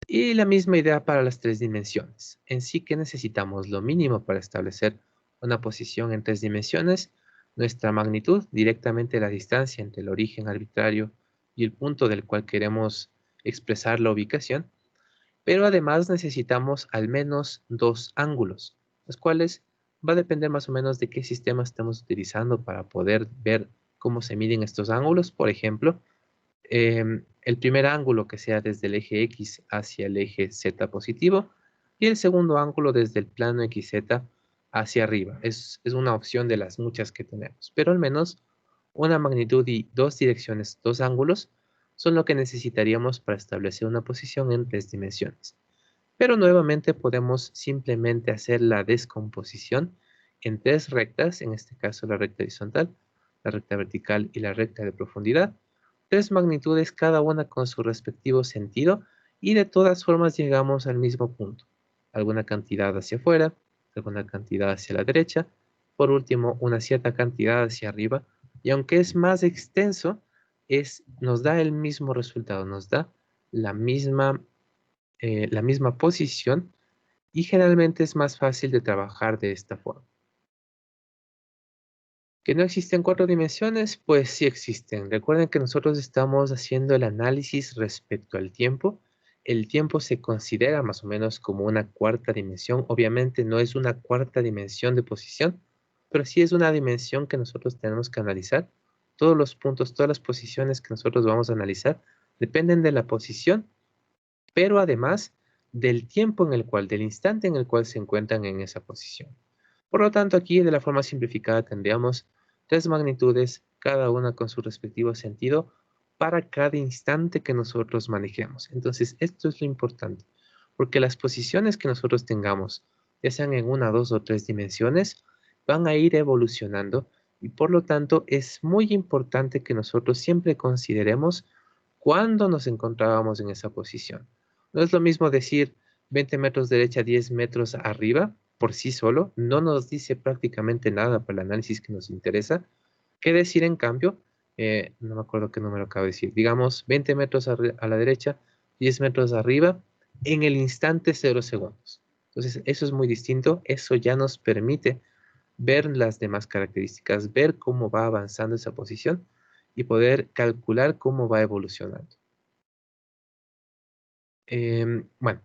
Y la misma idea para las tres dimensiones. En sí que necesitamos lo mínimo para establecer una posición en tres dimensiones, nuestra magnitud, directamente la distancia entre el origen arbitrario y el punto del cual queremos expresar la ubicación, pero además necesitamos al menos dos ángulos, los cuales va a depender más o menos de qué sistema estamos utilizando para poder ver cómo se miden estos ángulos. Por ejemplo, el primer ángulo que sea desde el eje X hacia el eje Z positivo y el segundo ángulo desde el plano XZ hacia arriba. Es una opción de las muchas que tenemos, pero al menos una magnitud y dos direcciones, dos ángulos, son lo que necesitaríamos para establecer una posición en tres dimensiones. Pero nuevamente podemos simplemente hacer la descomposición en tres rectas, en este caso la recta horizontal, la recta vertical y la recta de profundidad, tres magnitudes cada una con su respectivo sentido, y de todas formas llegamos al mismo punto. Alguna cantidad hacia afuera, alguna cantidad hacia la derecha, por último una cierta cantidad hacia arriba, y aunque es más extenso, nos da el mismo resultado, nos da la misma posición, y generalmente es más fácil de trabajar de esta forma. ¿Que no existen 4 dimensiones? Pues sí existen. Recuerden que nosotros estamos haciendo el análisis respecto al tiempo. El tiempo se considera más o menos como una cuarta dimensión. Obviamente no es una cuarta dimensión de posición, pero sí es una dimensión que nosotros tenemos que analizar. Todos los puntos, todas las posiciones que nosotros vamos a analizar dependen de la posición, pero además del tiempo en el cual, del instante en el cual se encuentran en esa posición. Por lo tanto, aquí de la forma simplificada tendríamos 3 magnitudes, cada una con su respectivo sentido, para cada instante que nosotros manejemos. Entonces, esto es lo importante, porque las posiciones que nosotros tengamos, ya sean en 1, 2 o 3 dimensiones, van a ir evolucionando y por lo tanto es muy importante que nosotros siempre consideremos cuándo nos encontrábamos en esa posición. No es lo mismo decir 20 metros derecha, 10 metros arriba, por sí solo, no nos dice prácticamente nada para el análisis que nos interesa, que decir en cambio, no me acuerdo qué número acabo de decir, digamos 20 metros a la derecha, 10 metros arriba, en el instante 0 segundos. Entonces, eso es muy distinto, eso ya nos permite ver las demás características, ver cómo va avanzando esa posición y poder calcular cómo va evolucionando. Bueno,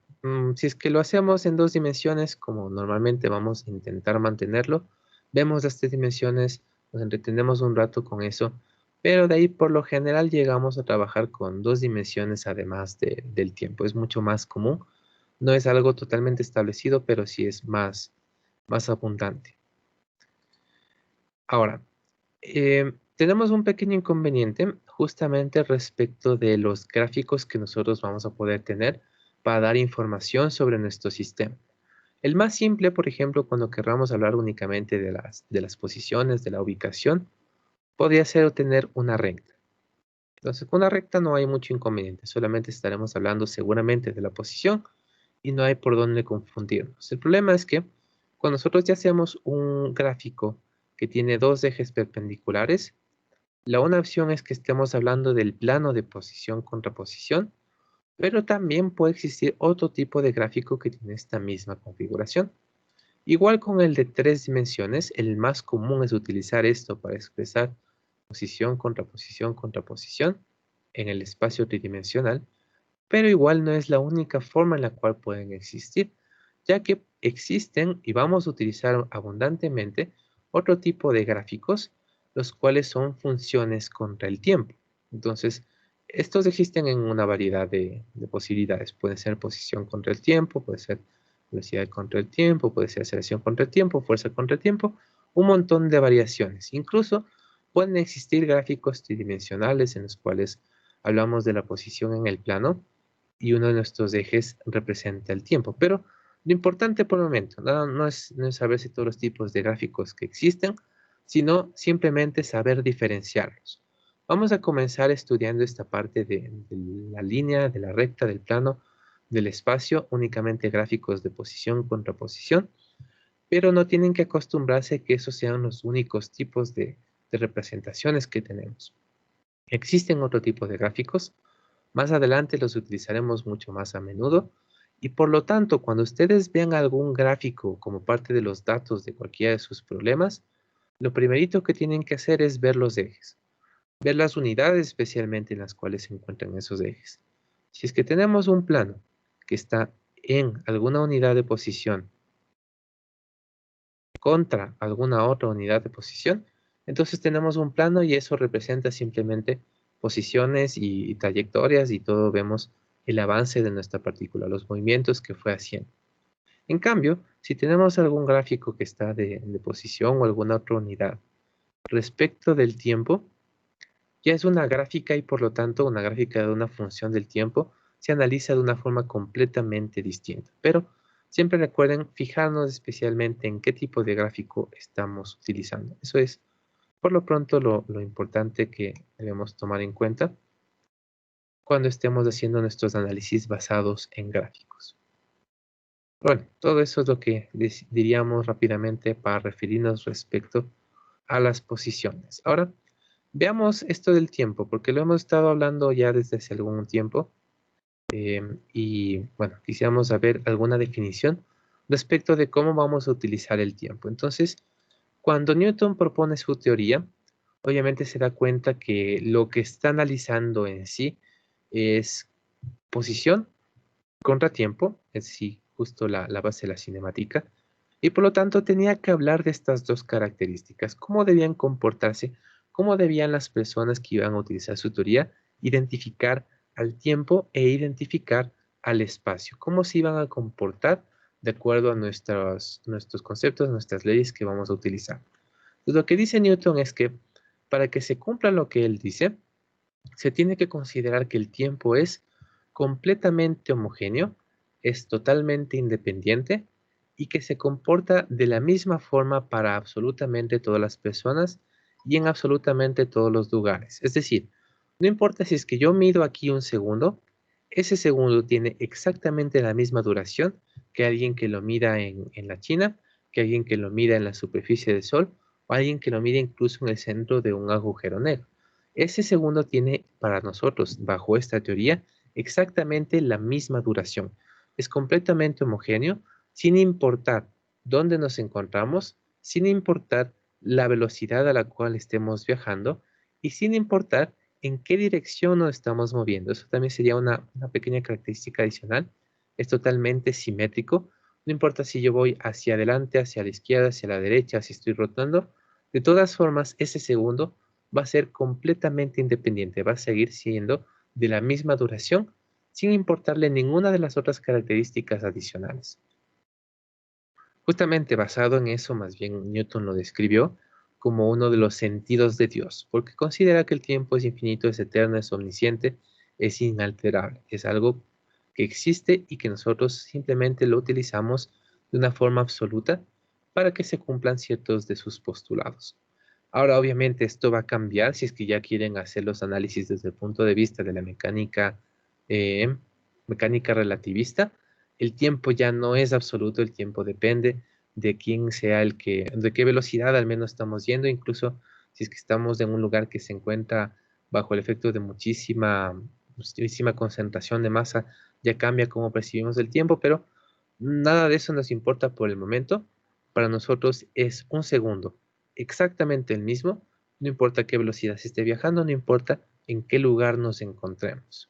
si es que lo hacemos en 2 dimensiones, como normalmente vamos a intentar mantenerlo, vemos las 3 dimensiones, nos entretenemos un rato con eso, pero de ahí por lo general llegamos a trabajar con 2 dimensiones además del tiempo. Es mucho más común, no es algo totalmente establecido, pero sí es más abundante. Ahora, tenemos un pequeño inconveniente justamente respecto de los gráficos que nosotros vamos a poder tener para dar información sobre nuestro sistema. El más simple, por ejemplo, cuando querramos hablar únicamente de las posiciones, de la ubicación, podría ser obtener una recta. Entonces, con una recta no hay mucho inconveniente, solamente estaremos hablando seguramente de la posición y no hay por dónde confundirnos. El problema es que cuando nosotros ya hacemos un gráfico que tiene 2 ejes perpendiculares, la una opción es que estemos hablando del plano de posición contra posición, pero también puede existir otro tipo de gráfico que tiene esta misma configuración. Igual con el de 3 dimensiones, el más común es utilizar esto para expresar posición contra posición contra posición en el espacio tridimensional, pero igual no es la única forma en la cual pueden existir, ya que existen y vamos a utilizar abundantemente otro tipo de gráficos, los cuales son funciones contra el tiempo. Entonces, estos existen en una variedad de posibilidades. Puede ser posición contra el tiempo, puede ser velocidad contra el tiempo, puede ser aceleración contra el tiempo, fuerza contra el tiempo, un montón de variaciones. Incluso pueden existir gráficos tridimensionales en los cuales hablamos de la posición en el plano y uno de nuestros ejes representa el tiempo. Pero lo importante por el momento no es saber si todos los tipos de gráficos que existen, sino simplemente saber diferenciarlos. Vamos a comenzar estudiando esta parte de la línea, de la recta, del plano, del espacio, únicamente gráficos de posición contra posición, pero no tienen que acostumbrarse a que esos sean los únicos tipos de representaciones que tenemos. Existen otro tipo de gráficos. Más adelante los utilizaremos mucho más a menudo y por lo tanto cuando ustedes vean algún gráfico como parte de los datos de cualquiera de sus problemas, lo primerito que tienen que hacer es ver los ejes, ver las unidades especialmente en las cuales se encuentran esos ejes. Si es que tenemos un plano que está en alguna unidad de posición contra alguna otra unidad de posición, entonces tenemos un plano y eso representa simplemente posiciones y trayectorias y todo vemos el avance de nuestra partícula, los movimientos que fue haciendo. En cambio, si tenemos algún gráfico que está de posición o alguna otra unidad respecto del tiempo, ya es una gráfica y por lo tanto una gráfica de una función del tiempo se analiza de una forma completamente distinta. Pero siempre recuerden fijarnos especialmente en qué tipo de gráfico estamos utilizando. Eso es por lo pronto lo importante que debemos tomar en cuenta cuando estemos haciendo nuestros análisis basados en gráficos. Bueno, todo eso es lo que diríamos rápidamente para referirnos respecto a las posiciones. Ahora, veamos esto del tiempo, porque lo hemos estado hablando ya desde hace algún tiempo. Y bueno, quisiéramos saber alguna definición respecto de cómo vamos a utilizar el tiempo. Entonces, Cuando Newton propone su teoría, obviamente se da cuenta que lo que está analizando en sí es posición contra tiempo, es decir, justo la base de la cinemática, y por lo tanto tenía que hablar de estas dos características, cómo debían comportarse, cómo debían las personas que iban a utilizar su teoría identificar al tiempo e identificar al espacio, cómo se iban a comportar de acuerdo a nuestros conceptos, nuestras leyes que vamos a utilizar. Entonces, lo que dice Newton es que para que se cumpla lo que él dice, se tiene que considerar que el tiempo es completamente homogéneo, es totalmente independiente y que se comporta de la misma forma para absolutamente todas las personas y en absolutamente todos los lugares. Es decir, no importa si es que yo mido aquí un segundo, ese segundo tiene exactamente la misma duración que alguien que lo mida en la China, que alguien que lo mida en la superficie del Sol o alguien que lo mide incluso en el centro de un agujero negro. Ese segundo tiene para nosotros, bajo esta teoría, exactamente la misma duración. Es completamente homogéneo, sin importar dónde nos encontramos, sin importar la velocidad a la cual estemos viajando y sin importar en qué dirección nos estamos moviendo. Eso también sería una pequeña característica adicional. Es totalmente simétrico. No importa si yo voy hacia adelante, hacia la izquierda, hacia la derecha, si estoy rotando. De todas formas, ese segundo va a ser completamente independiente, va a seguir siendo de la misma duración sin importarle ninguna de las otras características adicionales. Justamente basado en eso, más bien Newton lo describió como uno de los sentidos de Dios, porque considera que el tiempo es infinito, es eterno, es omnisciente, es inalterable, es algo que existe y que nosotros simplemente lo utilizamos de una forma absoluta para que se cumplan ciertos de sus postulados. Ahora, obviamente, esto va a cambiar si es que ya quieren hacer los análisis desde el punto de vista de la eh, mecánica relativista. El tiempo ya no es absoluto, el tiempo depende de quién sea de qué velocidad al menos estamos yendo, incluso si es que estamos en un lugar que se encuentra bajo el efecto de muchísima concentración de masa, ya cambia cómo percibimos el tiempo, pero nada de eso nos importa por el momento. Para nosotros es un segundo exactamente el mismo, no importa qué velocidad se esté viajando, no importa en qué lugar nos encontremos.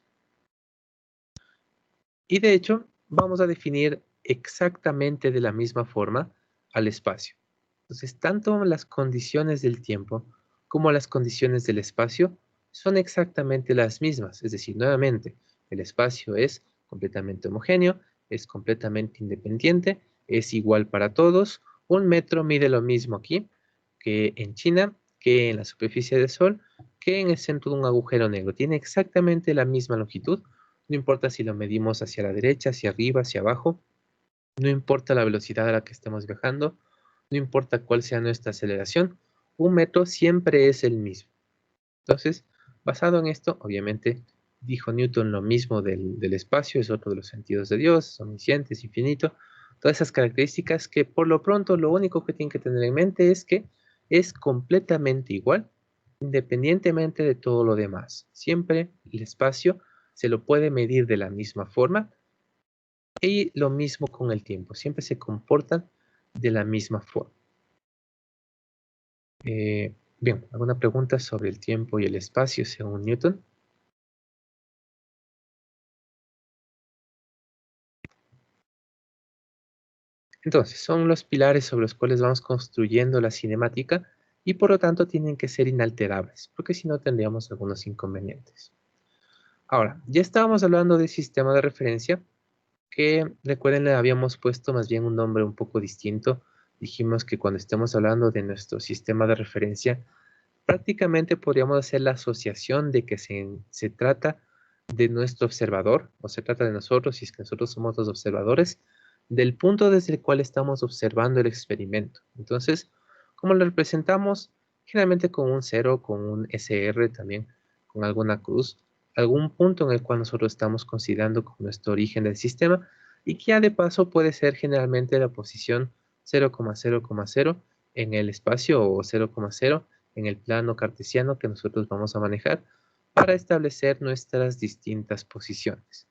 Y de hecho, vamos a definir exactamente de la misma forma al espacio. Entonces, tanto las condiciones del tiempo como las condiciones del espacio son exactamente las mismas. Es decir, nuevamente, el espacio es completamente homogéneo, es completamente independiente, es igual para todos. Un metro mide lo mismo aquí que en China, que en la superficie del Sol, que en el centro de un agujero negro. Tiene exactamente la misma longitud. No importa si lo medimos hacia la derecha, hacia arriba, hacia abajo. No importa la velocidad a la que estemos viajando. No importa cuál sea nuestra aceleración. Un metro siempre es el mismo. Entonces, basado en esto, obviamente, dijo Newton lo mismo del espacio. Es otro de los sentidos de Dios. Es omnisciente, es infinito. Todas esas características que por lo pronto lo único que tienen que tener en mente es que es completamente igual independientemente de todo lo demás. Siempre el espacio se lo puede medir de la misma forma y lo mismo con el tiempo. Siempre se comportan de la misma forma. Bien, ¿alguna pregunta sobre el tiempo y el espacio según Newton? Entonces, son los pilares sobre los cuales vamos construyendo la cinemática y por lo tanto tienen que ser inalterables, porque si no tendríamos algunos inconvenientes. Ahora, ya estábamos hablando del sistema de referencia, que recuerden le habíamos puesto más bien un nombre un poco distinto. Dijimos que cuando estemos hablando de nuestro sistema de referencia, prácticamente podríamos hacer la asociación de que se trata de nuestro observador, o se trata de nosotros, si es que nosotros somos los observadores, del punto desde el cual estamos observando el experimento. Entonces, ¿cómo lo representamos? Generalmente con un 0, con un SR también, con alguna cruz, algún punto en el cual nosotros estamos considerando como nuestro origen del sistema, y que ya de paso puede ser generalmente la posición 0,0,0 en el espacio o 0,0 en el plano cartesiano que nosotros vamos a manejar para establecer nuestras distintas posiciones.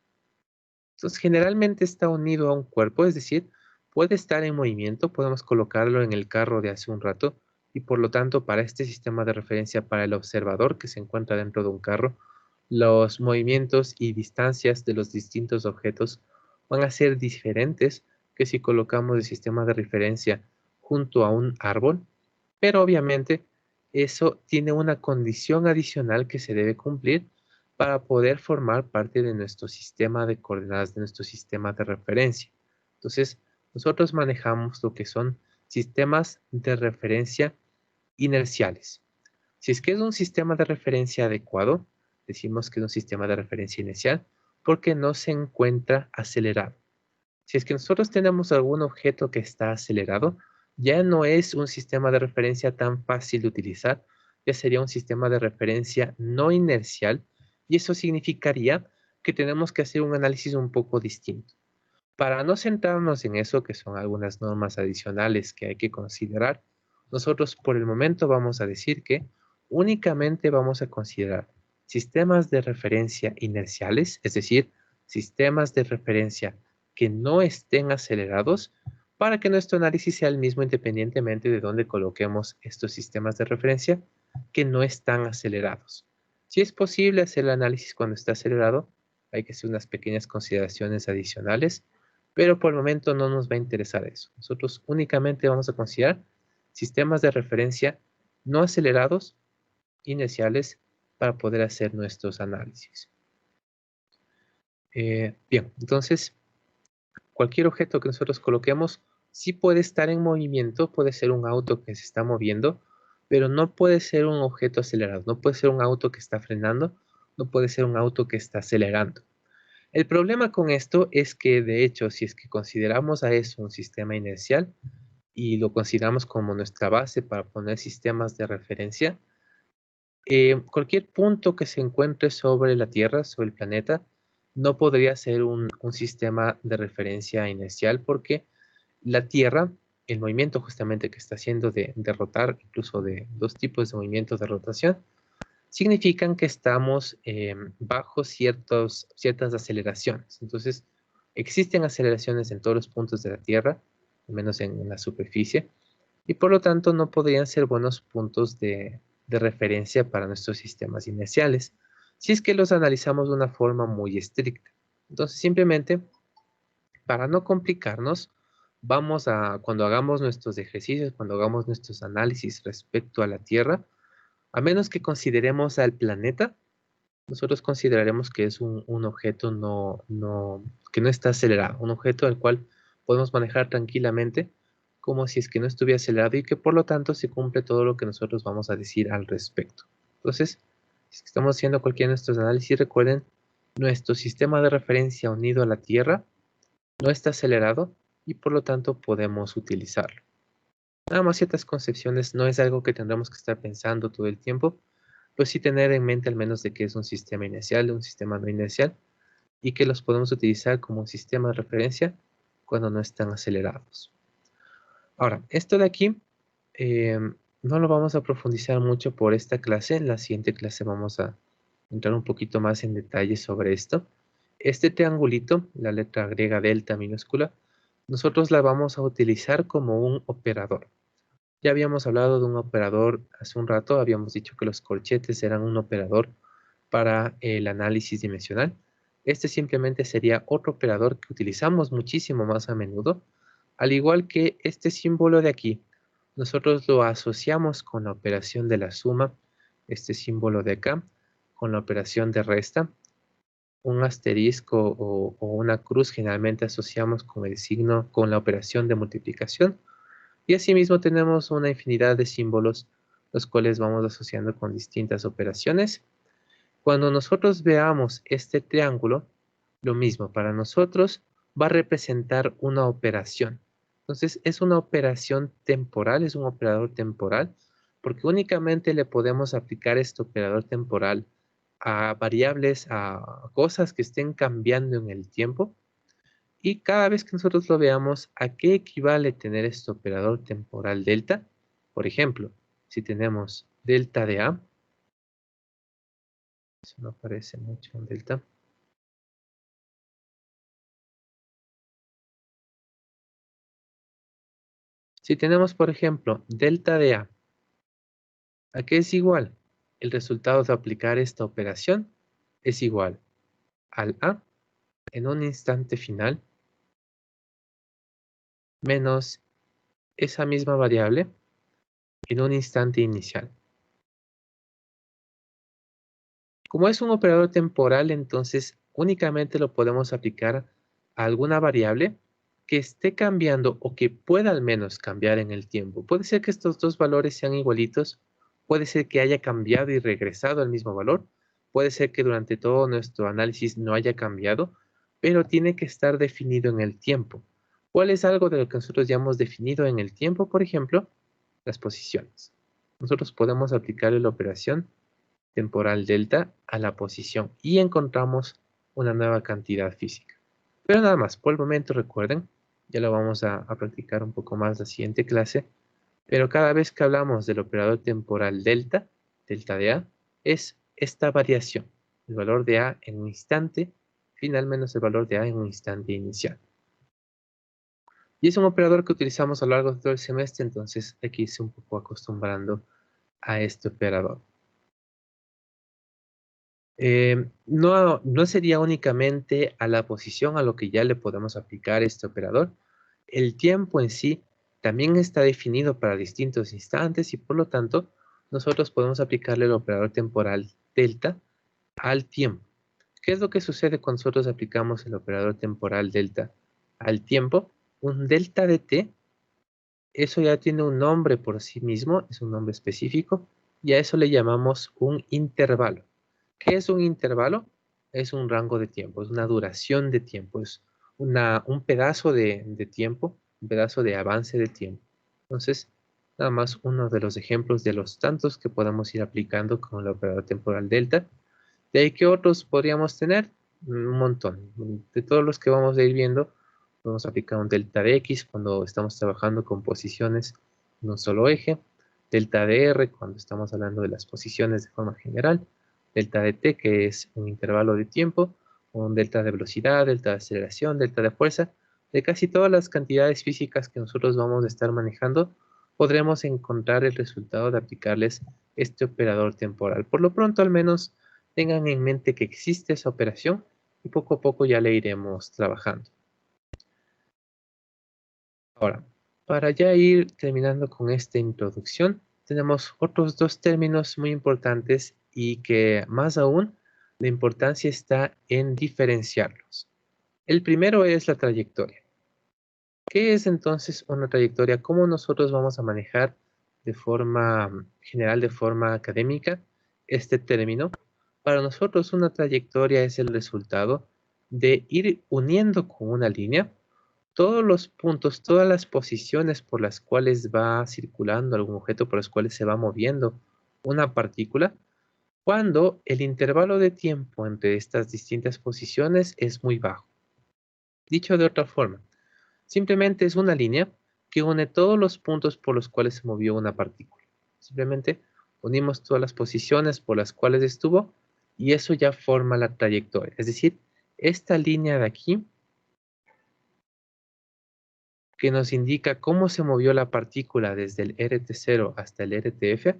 Entonces, generalmente está unido a un cuerpo, es decir, puede estar en movimiento, podemos colocarlo en el carro de hace un rato, y por lo tanto para este sistema de referencia para el observador que se encuentra dentro de un carro, los movimientos y distancias de los distintos objetos van a ser diferentes que si colocamos el sistema de referencia junto a un árbol, pero obviamente eso tiene una condición adicional que se debe cumplir para poder formar parte de nuestro sistema de coordenadas, de nuestro sistema de referencia. Entonces, nosotros manejamos lo que son sistemas de referencia inerciales. Si es que es un sistema de referencia adecuado, decimos que es un sistema de referencia inercial porque no se encuentra acelerado. Si es que nosotros tenemos algún objeto que está acelerado, ya no es un sistema de referencia tan fácil de utilizar, ya sería un sistema de referencia no inercial y eso significaría que tenemos que hacer un análisis un poco distinto. Para no centrarnos en eso, que son algunas normas adicionales que hay que considerar, nosotros por el momento vamos a decir que únicamente vamos a considerar sistemas de referencia inerciales, es decir, sistemas de referencia que no estén acelerados para que nuestro análisis sea el mismo independientemente de dónde coloquemos estos sistemas de referencia que no están acelerados. Si es posible hacer el análisis cuando está acelerado, hay que hacer unas pequeñas consideraciones adicionales, pero por el momento no nos va a interesar eso. Nosotros únicamente vamos a considerar sistemas de referencia no acelerados, inerciales, para poder hacer nuestros análisis. Bien, entonces, cualquier objeto que nosotros coloquemos sí puede estar en movimiento, puede ser un auto que se está moviendo, pero no puede ser un objeto acelerado, no puede ser un auto que está frenando, no puede ser un auto que está acelerando. El problema con esto es que, de hecho, si es que consideramos a eso un sistema inercial y lo consideramos como nuestra base para poner sistemas de referencia, cualquier punto que se encuentre sobre la Tierra, sobre el planeta, no podría ser un sistema de referencia inercial porque la Tierra, el movimiento justamente que está haciendo de rotar, incluso de dos tipos de movimientos de rotación, significan que estamos bajo ciertas aceleraciones. Entonces, existen aceleraciones en todos los puntos de la Tierra, al menos en la superficie, y por lo tanto no podrían ser buenos puntos de referencia para nuestros sistemas inerciales, si es que los analizamos de una forma muy estricta. Entonces, simplemente, para no complicarnos, cuando hagamos nuestros ejercicios, cuando hagamos nuestros análisis respecto a la Tierra, a menos que consideremos al planeta, nosotros consideraremos que es un objeto que no está acelerado, un objeto al cual podemos manejar tranquilamente como si es que no estuviera acelerado y que por lo tanto se cumple todo lo que nosotros vamos a decir al respecto. Entonces, si es que estamos haciendo cualquiera de nuestros análisis, recuerden, nuestro sistema de referencia unido a la Tierra no está acelerado y por lo tanto podemos utilizarlo. Nada más ciertas concepciones, no es algo que tendremos que estar pensando todo el tiempo, pues sí tener en mente al menos de que es un sistema inercial, un sistema no inercial, y que los podemos utilizar como un sistema de referencia cuando no están acelerados. Ahora, esto de aquí eh, no lo vamos a profundizar mucho por esta clase. En la siguiente clase vamos a entrar un poquito más en detalle sobre esto. Este triangulito, la letra griega delta minúscula, nosotros la vamos a utilizar como un operador. Ya habíamos hablado de un operador hace un rato, habíamos dicho que los corchetes eran un operador para el análisis dimensional. Este simplemente sería otro operador que utilizamos muchísimo más a menudo, al igual que este símbolo de aquí. Nosotros lo asociamos con la operación de la suma, este símbolo de acá, con la operación de resta. Un asterisco o una cruz generalmente asociamos con el signo, con la operación de multiplicación. Y asimismo tenemos una infinidad de símbolos, los cuales vamos asociando con distintas operaciones. Cuando nosotros veamos este triángulo, lo mismo, para nosotros va a representar una operación. Entonces es una operación temporal, es un operador temporal, porque únicamente le podemos aplicar este operador temporal a variables, a cosas que estén cambiando en el tiempo. Y cada vez que nosotros lo veamos, ¿a qué equivale tener este operador temporal delta? Por ejemplo, si tenemos delta de A, eso no aparece mucho en delta. Si tenemos, por ejemplo, delta de A ¿A qué es igual? El resultado de aplicar esta operación es igual al A en un instante final menos esa misma variable en un instante inicial. Como es un operador temporal, entonces únicamente lo podemos aplicar a alguna variable que esté cambiando o que pueda al menos cambiar en el tiempo. Puede ser que estos dos valores sean igualitos, puede ser que haya cambiado y regresado al mismo valor, puede ser que durante todo nuestro análisis no haya cambiado, pero tiene que estar definido en el tiempo. ¿Cuál es algo de lo que nosotros ya hemos definido en el tiempo? Por ejemplo, las posiciones. Nosotros podemos aplicarle la operación temporal delta a la posición y encontramos una nueva cantidad física. Pero nada más, por el momento recuerden, ya lo vamos a practicar un poco más la siguiente clase, pero cada vez que hablamos del operador temporal delta, delta de A, es esta variación, el valor de A en un instante final menos el valor de A en un instante inicial. Y es un operador que utilizamos a lo largo de todo el semestre, entonces hay que irse un poco acostumbrando a este operador. No sería únicamente a la posición a lo que ya le podemos aplicar este operador. El tiempo en sí también está definido para distintos instantes y por lo tanto nosotros podemos aplicarle el operador temporal delta al tiempo. ¿Qué es lo que sucede cuando nosotros aplicamos el operador temporal delta al tiempo? Un delta de t, eso ya tiene un nombre por sí mismo, es un nombre específico y a eso le llamamos un intervalo. ¿Qué es un intervalo? Es un rango de tiempo, es una duración de tiempo, es un pedazo de tiempo, un pedazo de avance de tiempo. Entonces, nada más uno de los ejemplos de los tantos que podemos ir aplicando con el operador temporal delta. De ahí, ¿qué otros podríamos tener? Un montón. De todos los que vamos a ir viendo, vamos a aplicar un delta de x cuando estamos trabajando con posiciones en un solo eje, delta de r cuando estamos hablando de las posiciones de forma general, delta de t, que es un intervalo de tiempo, un delta de velocidad, delta de aceleración, delta de fuerza. De casi todas las cantidades físicas que nosotros vamos a estar manejando, podremos encontrar el resultado de aplicarles este operador temporal. Por lo pronto, al menos, tengan en mente que existe esa operación y poco a poco ya le iremos trabajando. Ahora, para ya ir terminando con esta introducción, tenemos otros dos términos muy importantes y que más aún la importancia está en diferenciarlos. El primero es la trayectoria. ¿Qué es entonces una trayectoria? ¿Cómo nosotros vamos a manejar de forma general, de forma académica, este término? Para nosotros una trayectoria es el resultado de ir uniendo con una línea todos los puntos, todas las posiciones por las cuales va circulando algún objeto, por las cuales se va moviendo una partícula, cuando el intervalo de tiempo entre estas distintas posiciones es muy bajo. Dicho de otra forma, simplemente es una línea que une todos los puntos por los cuales se movió una partícula. Simplemente unimos todas las posiciones por las cuales estuvo y eso ya forma la trayectoria. Es decir, esta línea de aquí que nos indica cómo se movió la partícula desde el RT0 hasta el RTF,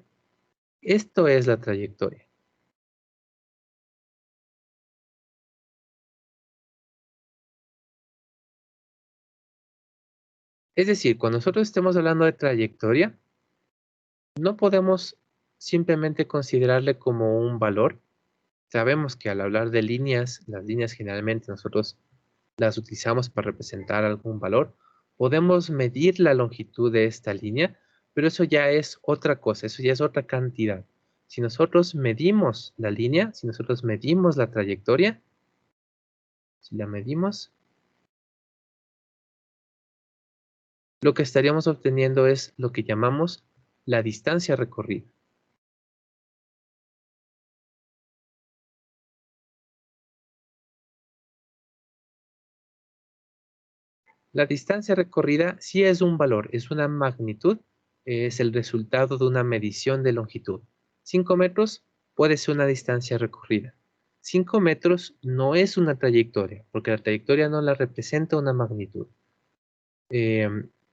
esto es la trayectoria. Es decir, cuando nosotros estemos hablando de trayectoria, no podemos simplemente considerarle como un valor. Sabemos que al hablar de líneas, las líneas generalmente nosotros las utilizamos para representar algún valor. Podemos medir la longitud de esta línea, pero eso ya es otra cosa, eso ya es otra cantidad. Si nosotros medimos la línea, si nosotros medimos la trayectoria, si la medimos, lo que estaríamos obteniendo es lo que llamamos la distancia recorrida. La distancia recorrida sí es un valor, es una magnitud, es el resultado de una medición de longitud. 5 metros puede ser una distancia recorrida. 5 metros no es una trayectoria, porque la trayectoria no la representa una magnitud.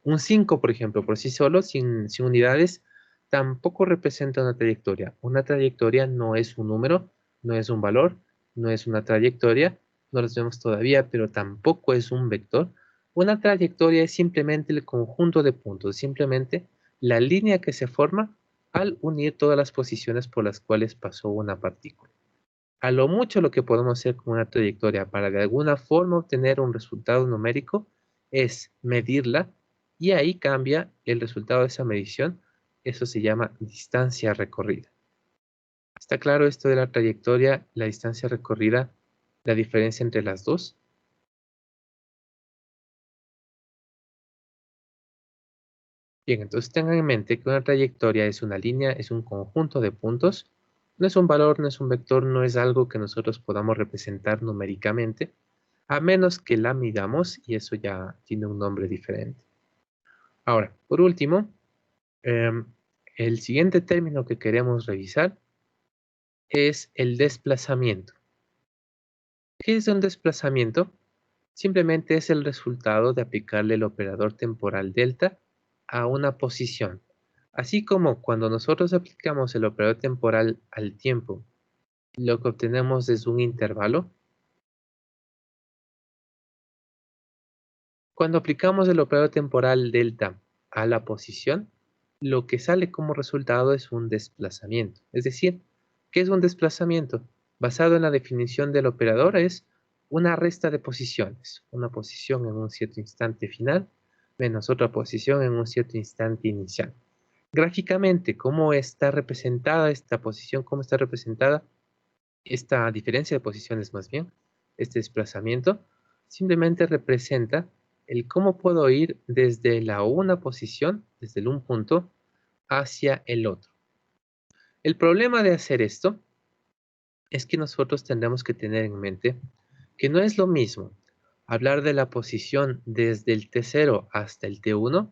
Un 5, por ejemplo, por sí solo, sin unidades, tampoco representa una trayectoria. Una trayectoria no es un número, no es un valor, no es una trayectoria, no las vemos todavía, pero tampoco es un vector. Una trayectoria es simplemente el conjunto de puntos, simplemente la línea que se forma al unir todas las posiciones por las cuales pasó una partícula. A lo mucho lo que podemos hacer con una trayectoria para de alguna forma obtener un resultado numérico es medirla y ahí cambia el resultado de esa medición. Eso se llama distancia recorrida. ¿Está claro esto de la trayectoria, la distancia recorrida, la diferencia entre las dos? Bien, entonces tengan en mente que una trayectoria es una línea, es un conjunto de puntos. No es un valor, no es un vector, no es algo que nosotros podamos representar numéricamente, a menos que la midamos y eso ya tiene un nombre diferente. Ahora, por último, el siguiente término que queremos revisar es el desplazamiento. ¿Qué es un desplazamiento? Simplemente es el resultado de aplicarle el operador temporal delta a una posición. Así como cuando nosotros aplicamos el operador temporal al tiempo, lo que obtenemos es un intervalo. Cuando aplicamos el operador temporal delta a la posición, lo que sale como resultado es un desplazamiento. Es decir, ¿qué es un desplazamiento? Basado en la definición del operador es una resta de posiciones. Una posición en un cierto instante final menos otra posición en un cierto instante inicial. Gráficamente, ¿cómo está representada esta posición? ¿Cómo está representada esta diferencia de posiciones más bien? Este desplazamiento simplemente representa el cómo puedo ir desde la una posición, desde el un punto, hacia el otro. El problema de hacer esto es que nosotros tendremos que tener en mente que no es lo mismo hablar de la posición desde el T0 hasta el T1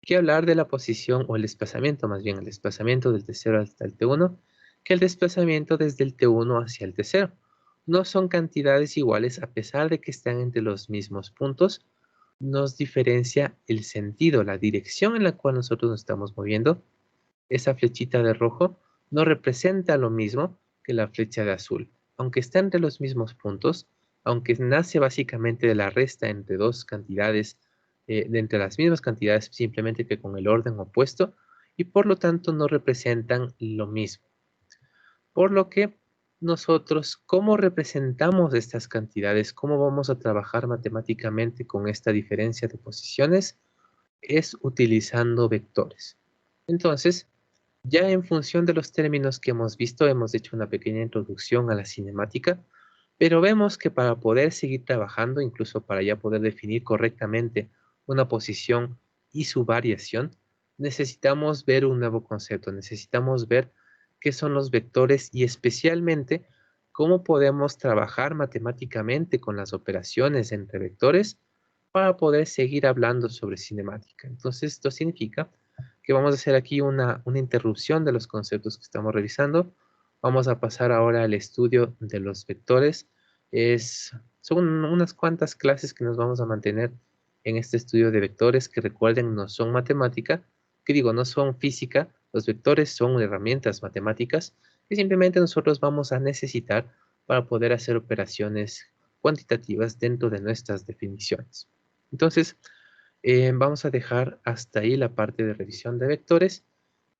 que hablar de la posición o el desplazamiento, más bien el desplazamiento del T0 hasta el T1, que el desplazamiento desde el T1 hacia el T0. No son cantidades iguales a pesar de que están entre los mismos puntos, nos diferencia el sentido, la dirección en la cual nosotros nos estamos moviendo. Esa flechita de rojo no representa lo mismo que la flecha de azul. Aunque está entre los mismos puntos, aunque nace básicamente de la resta entre dos cantidades, de entre las mismas cantidades, simplemente que con el orden opuesto, y por lo tanto no representan lo mismo. Por lo que nosotros, ¿cómo representamos estas cantidades? ¿Cómo vamos a trabajar matemáticamente con esta diferencia de posiciones? Es utilizando vectores. Entonces, ya en función de los términos que hemos visto, hemos hecho una pequeña introducción a la cinemática, pero vemos que para poder seguir trabajando, incluso para ya poder definir correctamente una posición y su variación, necesitamos ver un nuevo concepto, necesitamos ver qué son los vectores y especialmente cómo podemos trabajar matemáticamente con las operaciones entre vectores para poder seguir hablando sobre cinemática. Entonces, esto significa que vamos a hacer aquí una interrupción de los conceptos que estamos revisando. Vamos a pasar ahora al estudio de los vectores. Son unas cuantas clases que nos vamos a mantener en este estudio de vectores que recuerden no son matemática, que digo, no son física. Los vectores son herramientas matemáticas que simplemente nosotros vamos a necesitar para poder hacer operaciones cuantitativas dentro de nuestras definiciones. Entonces, vamos a dejar hasta ahí la parte de revisión de vectores,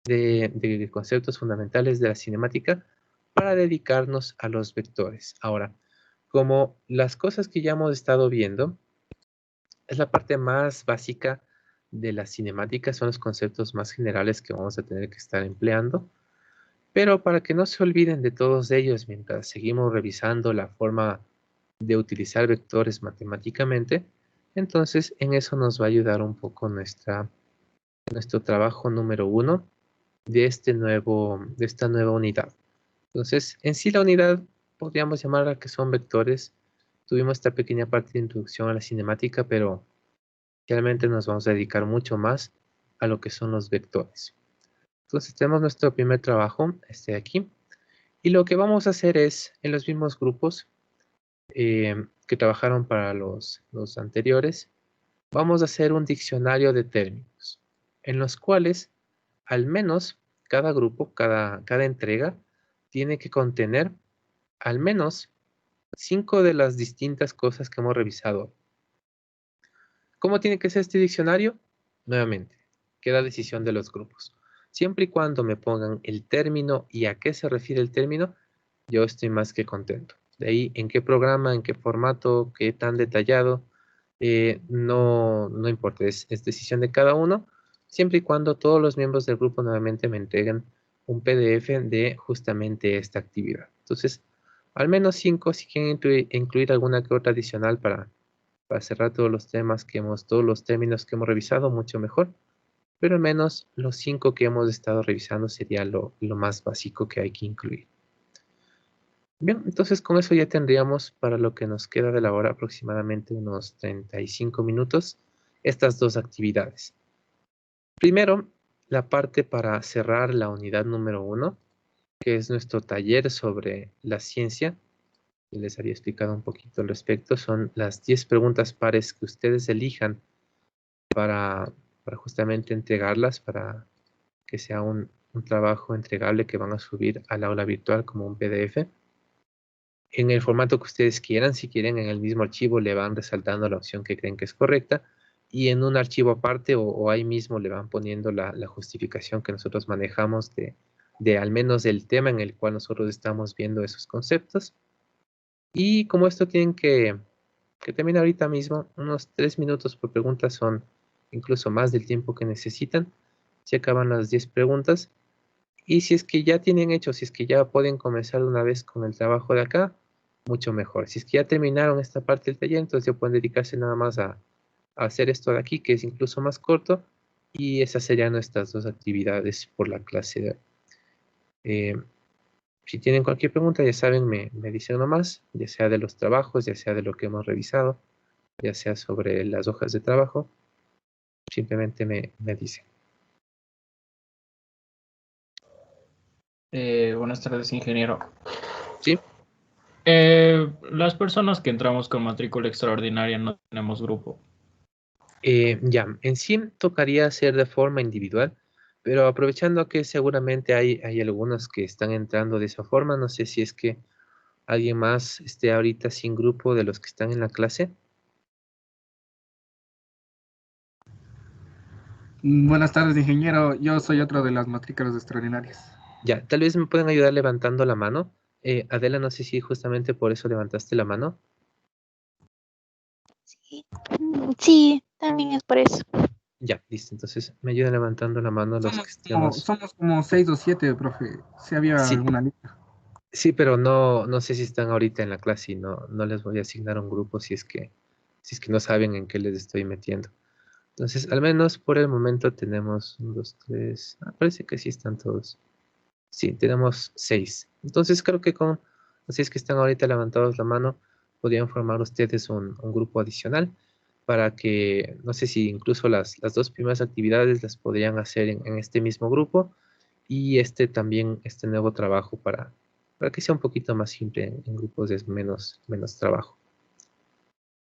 de conceptos fundamentales de la cinemática, para dedicarnos a los vectores. Ahora, como las cosas que ya hemos estado viendo, es la parte más básica de la cinemática, son los conceptos más generales que vamos a tener que estar empleando, pero para que no se olviden de todos ellos mientras seguimos revisando la forma de utilizar vectores matemáticamente, entonces en eso nos va a ayudar un poco nuestro trabajo número 1 de esta nueva unidad. Entonces, en sí la unidad podríamos llamarla que son vectores. Tuvimos esta pequeña parte de introducción a la cinemática, pero realmente nos vamos a dedicar mucho más a lo que son los vectores. Entonces tenemos nuestro primer trabajo, este de aquí, y lo que vamos a hacer es, en los mismos grupos que trabajaron para los anteriores, vamos a hacer un diccionario de términos, en los cuales al menos cada grupo, cada entrega, tiene que contener al menos 5 de las distintas cosas que hemos revisado. ¿Cómo tiene que ser este diccionario? Nuevamente, queda decisión de los grupos. Siempre y cuando me pongan el término y a qué se refiere el término, yo estoy más que contento. De ahí, en qué programa, en qué formato, qué tan detallado, no importa, es decisión de cada uno, siempre y cuando todos los miembros del grupo nuevamente me entreguen un PDF de justamente esta actividad. Entonces, al menos 5, si quieren incluir alguna que otra adicional para cerrar todos los temas todos los términos que hemos revisado, mucho mejor. Pero al menos los 5 que hemos estado revisando sería lo más básico que hay que incluir. Bien, entonces con eso ya tendríamos para lo que nos queda de la hora aproximadamente unos 35 minutos estas dos actividades. Primero, la parte para cerrar la unidad número 1, que es nuestro taller sobre la ciencia. Y les había explicado un poquito al respecto. Son las 10 preguntas pares que ustedes elijan para justamente entregarlas, para que sea un trabajo entregable que van a subir al aula virtual como un PDF. En el formato que ustedes quieran, si quieren, en el mismo archivo le van resaltando la opción que creen que es correcta y en un archivo aparte o ahí mismo le van poniendo la justificación que nosotros manejamos de al menos el tema en el cual nosotros estamos viendo esos conceptos. Y como esto tienen que terminar ahorita mismo, unos 3 minutos por pregunta son incluso más del tiempo que necesitan. Se acaban las 10 preguntas. Y si es que ya tienen hecho, si es que ya pueden comenzar de una vez con el trabajo de acá, mucho mejor. Si es que ya terminaron esta parte del taller, entonces ya pueden dedicarse nada más a hacer esto de aquí, que es incluso más corto. Y esas serían nuestras dos actividades por la clase de hoy. Si tienen cualquier pregunta, ya saben, me dicen nomás, ya sea de los trabajos, ya sea de lo que hemos revisado, ya sea sobre las hojas de trabajo, simplemente me dicen. Buenas tardes, ingeniero. ¿Sí? Las personas que entramos con matrícula extraordinaria no tenemos grupo. Ya, en sí tocaría hacer de forma individual, pero aprovechando que seguramente hay algunos que están entrando de esa forma, no sé si es que alguien más esté ahorita sin grupo de los que están en la clase. Buenas tardes, ingeniero. Yo soy otro de las matrículas extraordinarias. Ya, tal vez me pueden ayudar levantando la mano. Adela, no sé si justamente por eso levantaste la mano. Sí, sí, también es por eso. Ya, listo. Entonces me ayudan levantando la mano los que estemos. Somos como 6 o 7, profe. Si había Sí, alguna lista. sí, pero no sé si están ahorita en la clase y no les voy a asignar un grupo si es que no saben en qué les estoy metiendo. Entonces, al menos por el momento tenemos 1, 2, 3. Parece que sí están todos. Sí, tenemos 6. Entonces, creo que con los 6 que están ahorita levantados la mano, podrían formar ustedes un grupo adicional para que, no sé si incluso las dos primeras actividades las podrían hacer en este mismo grupo y también, este nuevo trabajo para que sea un poquito más simple en grupos de menos trabajo.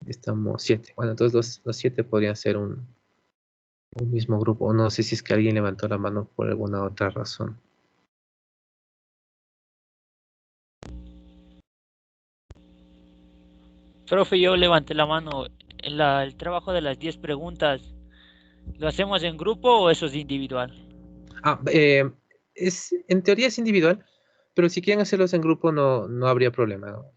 Estamos 7. Bueno, entonces los 7 podrían ser un mismo grupo. No sé si es que alguien levantó la mano por alguna otra razón. Profe, yo levanté la mano. El trabajo de las 10 preguntas, ¿lo hacemos en grupo o eso es individual? Ah, en teoría es individual, pero si quieren hacerlos en grupo no habría problema, ¿no?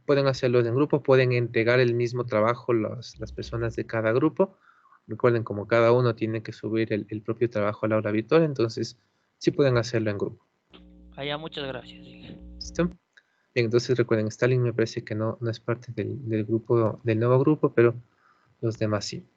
Pueden hacerlos en grupo, pueden entregar el mismo trabajo las personas de cada grupo. Recuerden, como cada uno tiene que subir el propio trabajo a la aula virtual, entonces sí pueden hacerlo en grupo. Allá, muchas gracias. ¿Listo? Bien, entonces recuerden, Stalin me parece que no es parte del grupo, del nuevo grupo, pero los demás sí.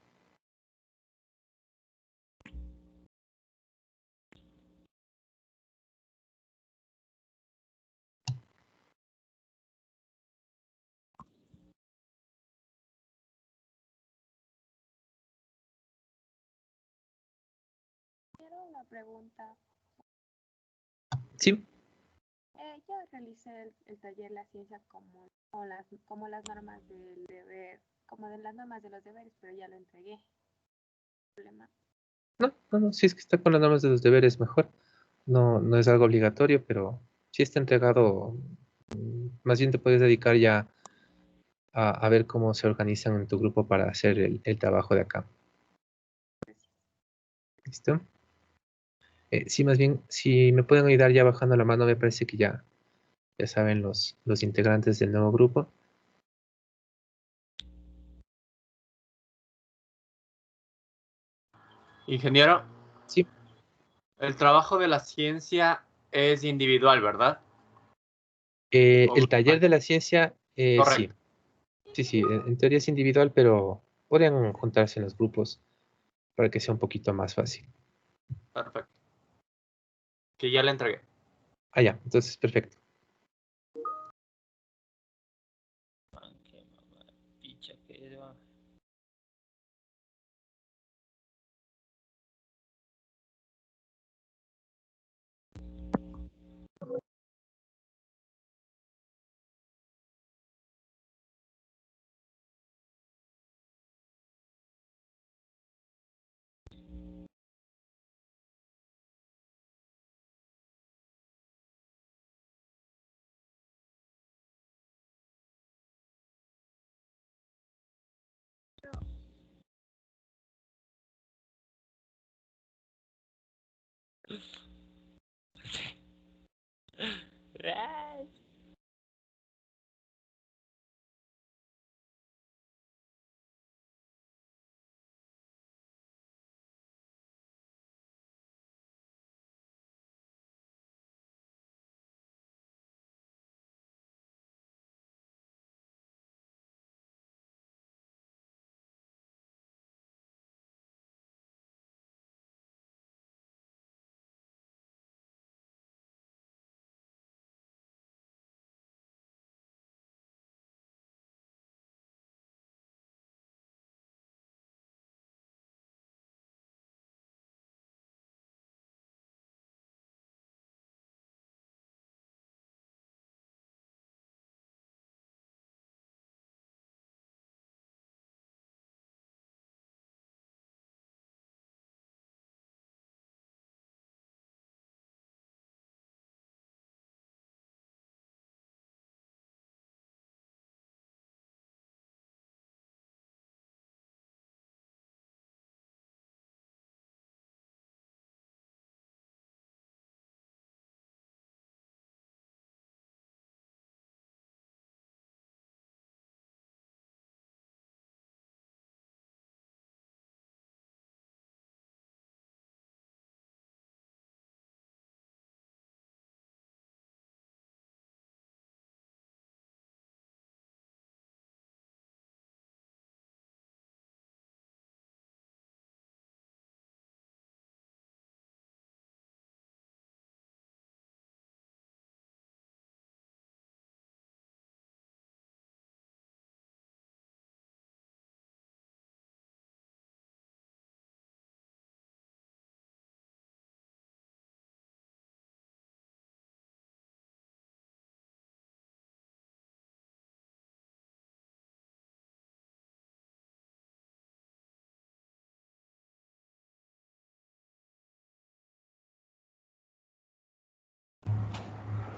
Quiero una pregunta. Sí, Yo realicé el taller La Ciencia como las normas del deber, como de las normas de los deberes, pero ya lo entregué. ¿Problema? No, si es que está con las normas de los deberes, mejor. No, no es algo obligatorio, pero si está entregado, más bien te puedes dedicar ya a ver cómo se organizan en tu grupo para hacer el trabajo de acá. ¿Listo? Sí, más bien, si me pueden ayudar ya bajando la mano, me parece que ya saben los integrantes del nuevo grupo. Ingeniero, Sí, el trabajo de la ciencia es individual, ¿verdad? O el taller grupal. de la ciencia, sí, Correcto, sí, en teoría es individual, pero podrían juntarse en los grupos para que sea un poquito más fácil. perfecto. Que ya le entregué. Ah, ya, entonces perfecto. Man, qué mamá, picha que va. Ay,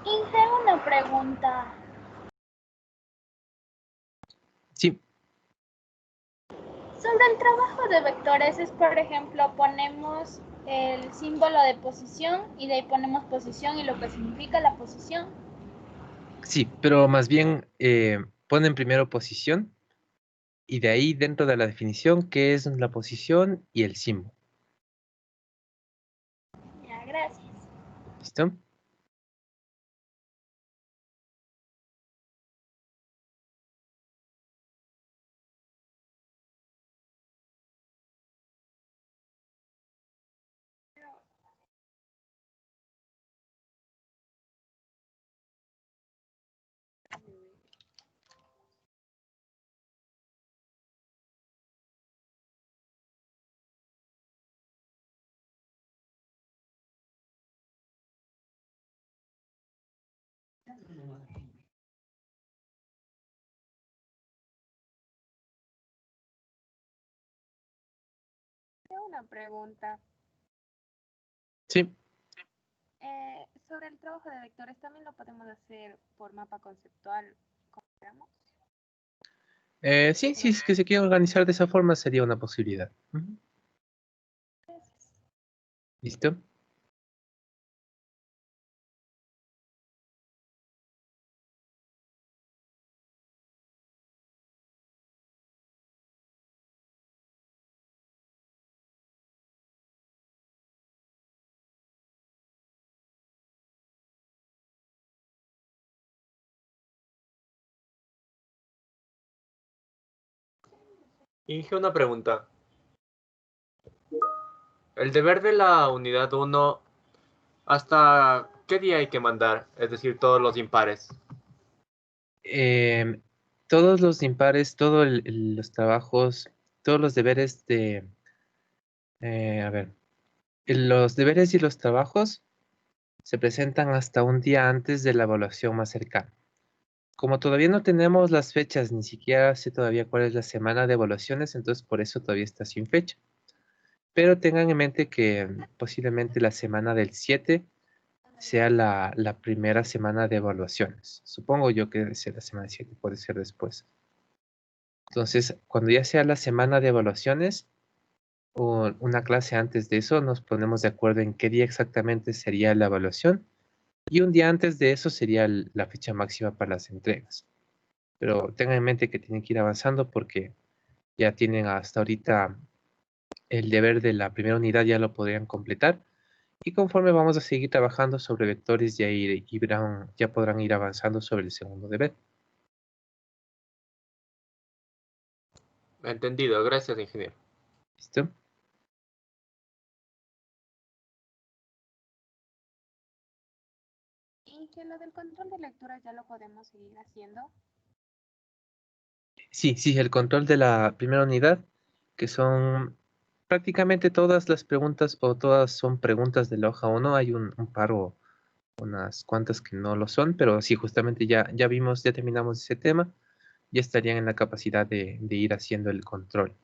Inge, una pregunta. Sí, Sobre el trabajo de vectores es, por ejemplo, ponemos el símbolo de posición y de ahí ponemos posición y lo que significa la posición. sí, pero más bien ponen primero posición y de ahí dentro de la definición qué es la posición y el símbolo. Ya, gracias. ¿Listo? Tengo una pregunta. Sí, Sobre el trabajo de vectores, ¿también lo podemos hacer por mapa conceptual? ¿Cómo queramos? sí, si es que se quiere organizar de esa forma sería una posibilidad. Ujú. ¿Listo? Inge, una pregunta. El deber de la unidad 1, ¿hasta qué día hay que mandar? Es decir, todos los impares. Em, Todos los impares, todos los trabajos, todos los deberes de, a ver, los deberes y los trabajos se presentan hasta un día antes de la evaluación más cercana. Como todavía no tenemos las fechas, ni siquiera sé todavía cuál es la semana de evaluaciones, entonces por eso todavía está sin fecha. Pero tengan en mente que posiblemente la semana del 7 sea la primera semana de evaluaciones. Supongo yo que sea la semana 7, puede ser después. Entonces, cuando ya sea la semana de evaluaciones, o una clase antes de eso, nos ponemos de acuerdo en qué día exactamente sería la evaluación y un día antes de eso sería la fecha máxima para las entregas. Pero tengan en mente que tienen que ir avanzando porque ya tienen hasta ahorita el deber de la primera unidad, ya lo podrían completar. Y conforme vamos a seguir trabajando sobre vectores, ya podrán ir avanzando sobre el segundo deber. Entendido, gracias, ingeniero. ¿Listo? ¿Y que lo del control de lectura ya lo podemos seguir haciendo? Sí, sí, el control de la primera unidad, que son prácticamente todas las preguntas o todas son preguntas de la hoja 1. Hay un par o unas cuantas que no lo son, pero sí, justamente ya vimos, ya terminamos ese tema, ya estarían en la capacidad de ir haciendo el control.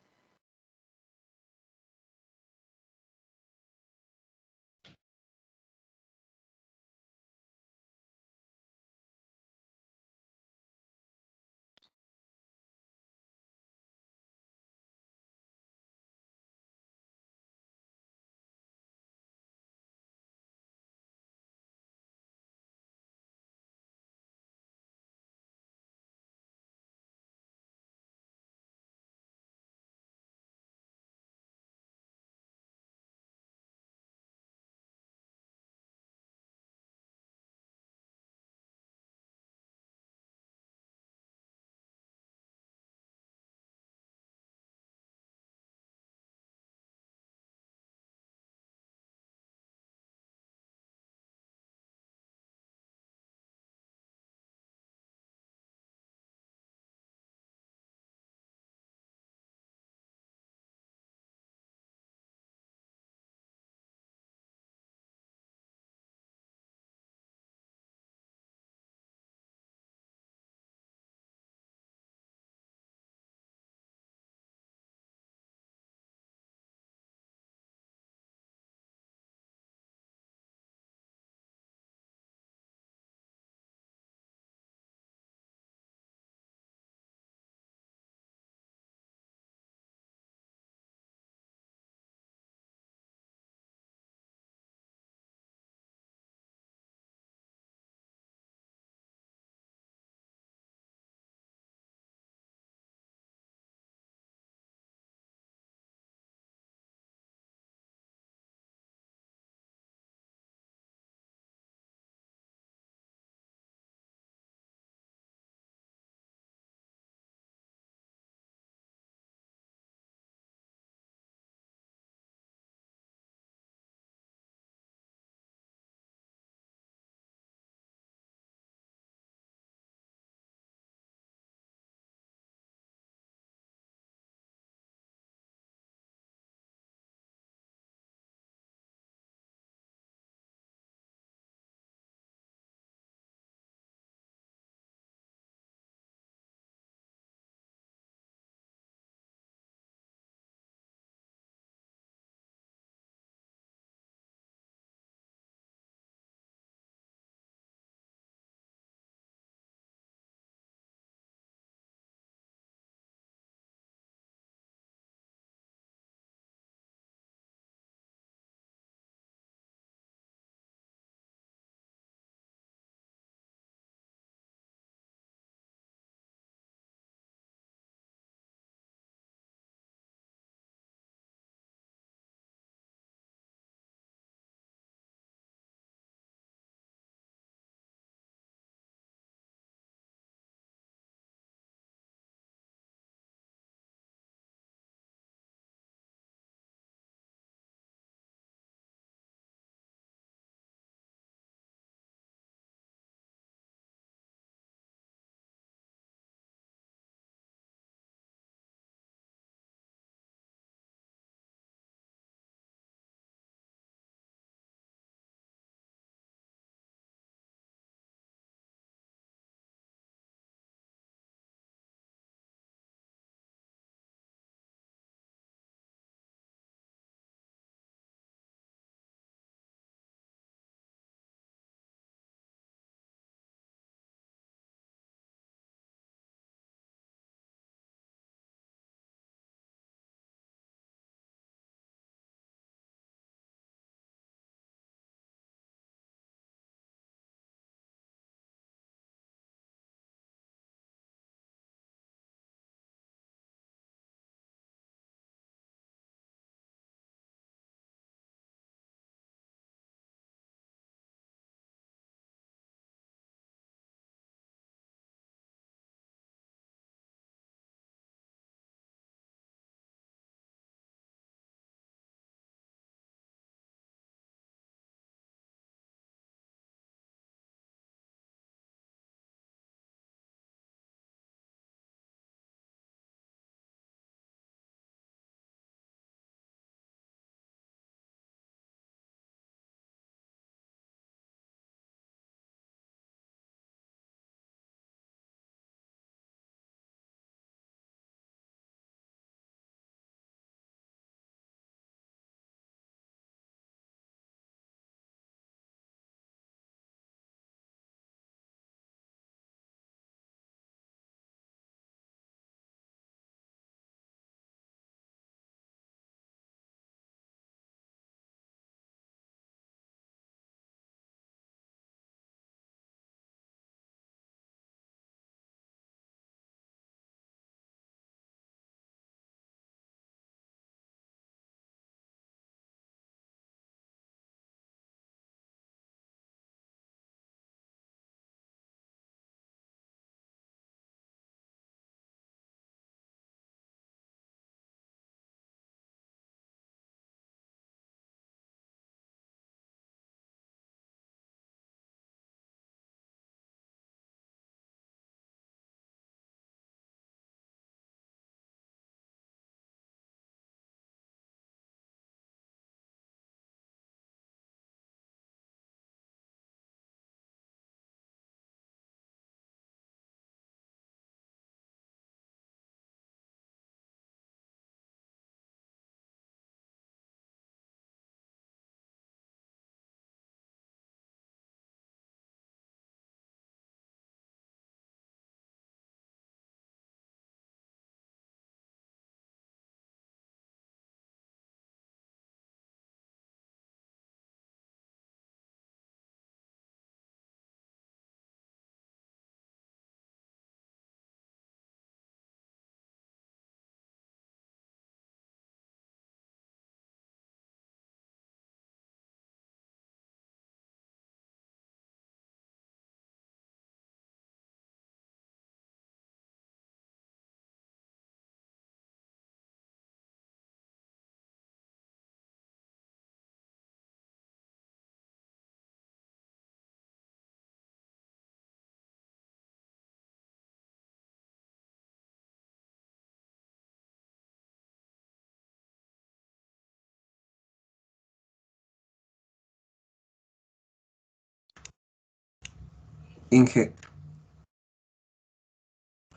Inge.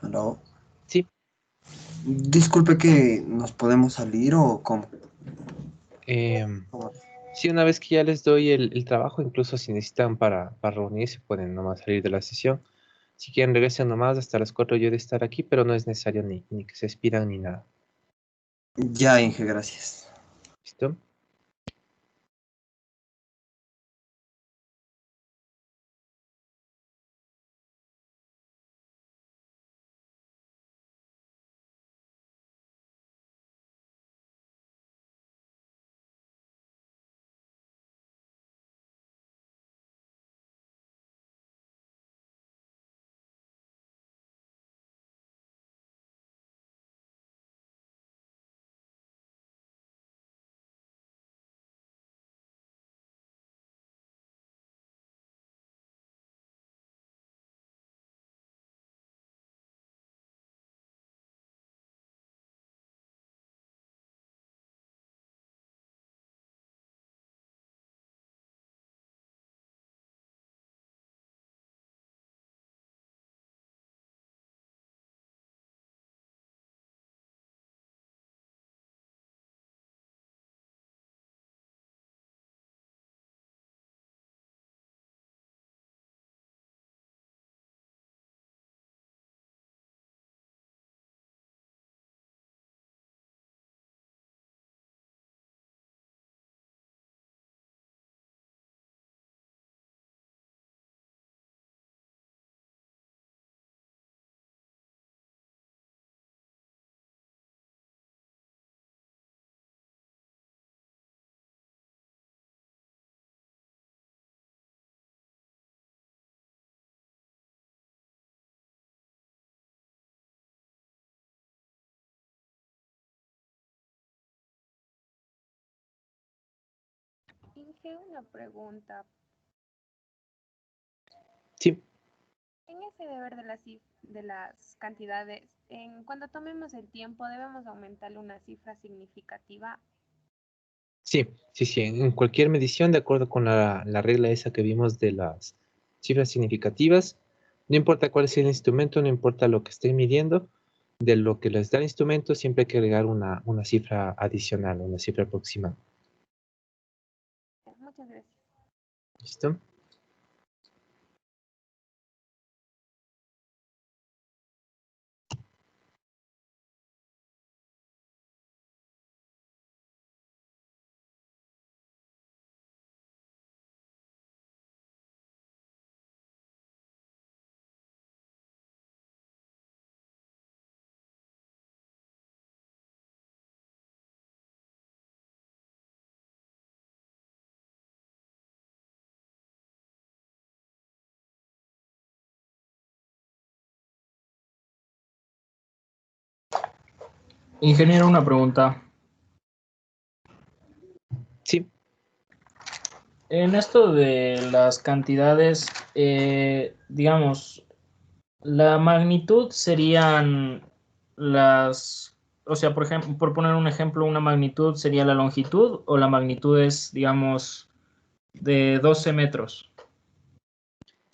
¿Aló? Sí. Disculpe que nos podemos salir o cómo. Sí, una vez que ya les doy el trabajo, incluso si necesitan para reunirse, pueden nomás salir de la sesión. Si quieren, regresen nomás hasta las 4 yo de estar aquí, pero no es necesario ni que se expidan ni nada. Ya, Inge, gracias. ¿Listo? Inge, una pregunta. Sí. En ese deber de las cantidades, cuando tomemos el tiempo, debemos aumentarle una cifra significativa. Sí, sí, sí. En cualquier medición, de acuerdo con la regla esa que vimos de las cifras significativas, no importa cuál sea el instrumento, no importa lo que estén midiendo, de lo que les da el instrumento, siempre hay que agregar una cifra adicional, una cifra aproximada. Muchas gracias. ¿Listo? Ingeniero, una pregunta. Sí. En esto de las cantidades, digamos, la magnitud serían o sea, por ejemplo, por poner un ejemplo, una magnitud sería la longitud o la magnitud es, digamos, de 12 metros.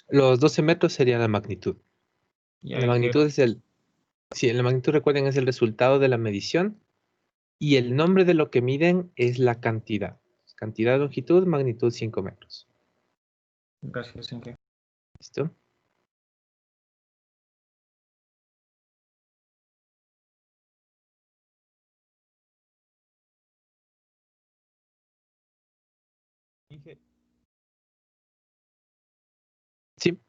Los 12 metros sería la magnitud. Ya, La magnitud es sí, la magnitud, recuerden, es el resultado de la medición y el nombre de lo que miden es la cantidad. Cantidad, longitud, magnitud 5 metros. Gracias, Inge. ¿Listo? Inge, Sí.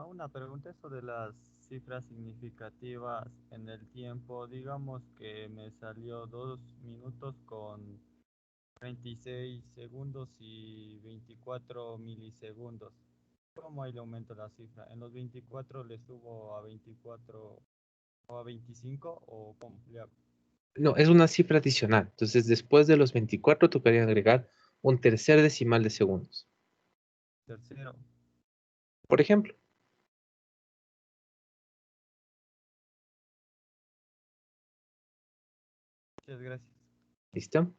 una pregunta sobre las cifras significativas en el tiempo. Digamos que me salió 2 minutos con 36 segundos y 24 milisegundos. ¿Cómo ahí le aumento la cifra? ¿En los 24 le subo a 24 o a 25 o cómo le hago? No, es una cifra adicional. Entonces, después de los 24, tocaría agregar un tercer decimal de segundos. Tercero. Por ejemplo. Muchas gracias. ¿Listo?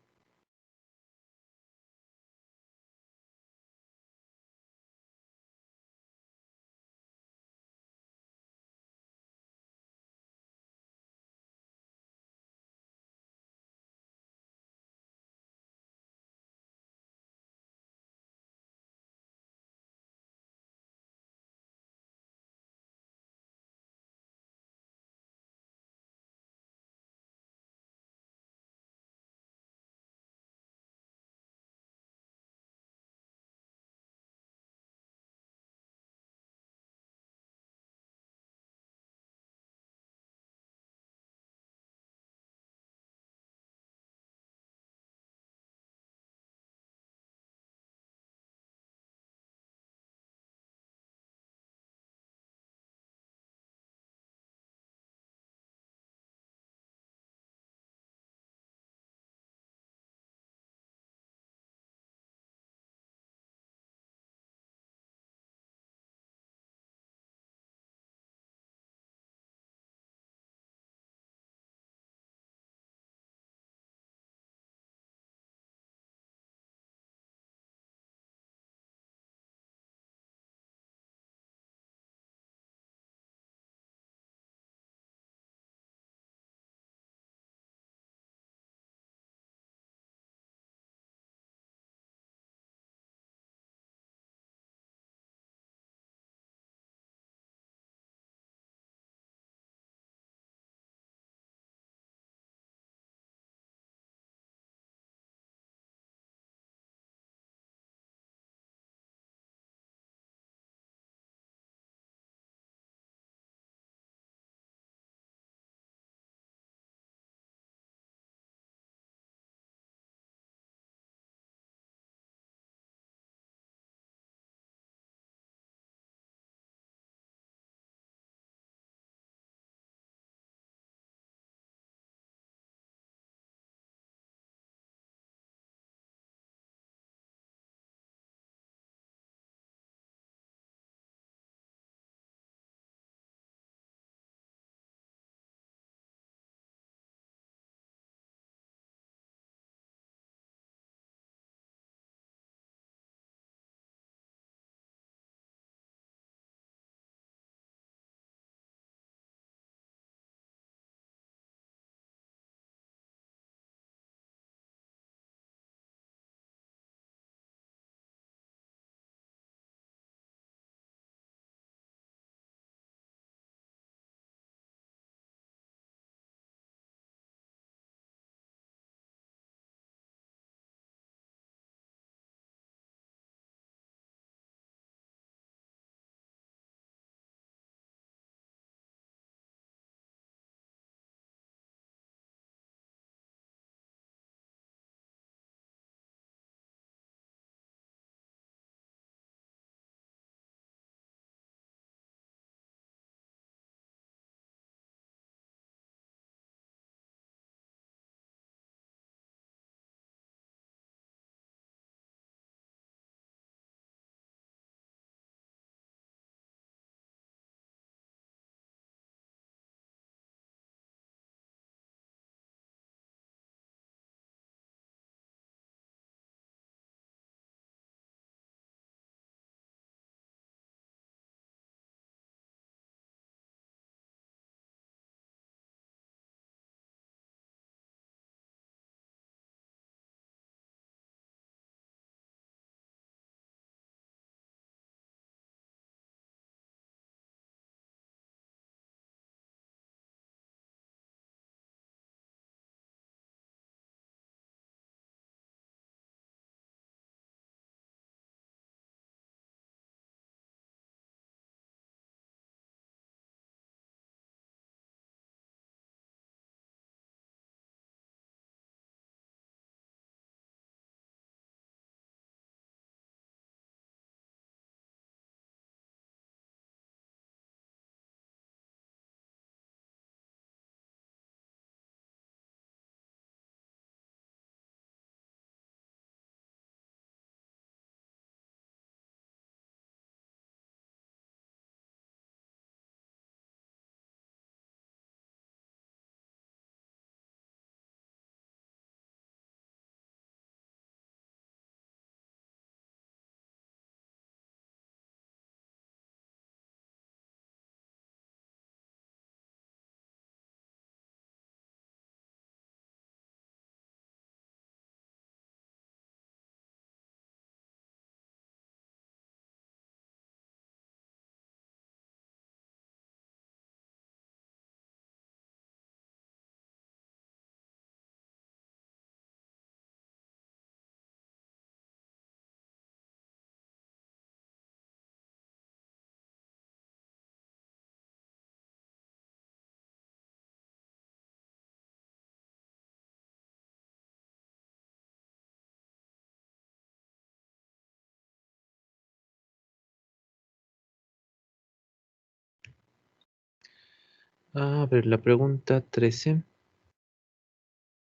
A ver, la pregunta 13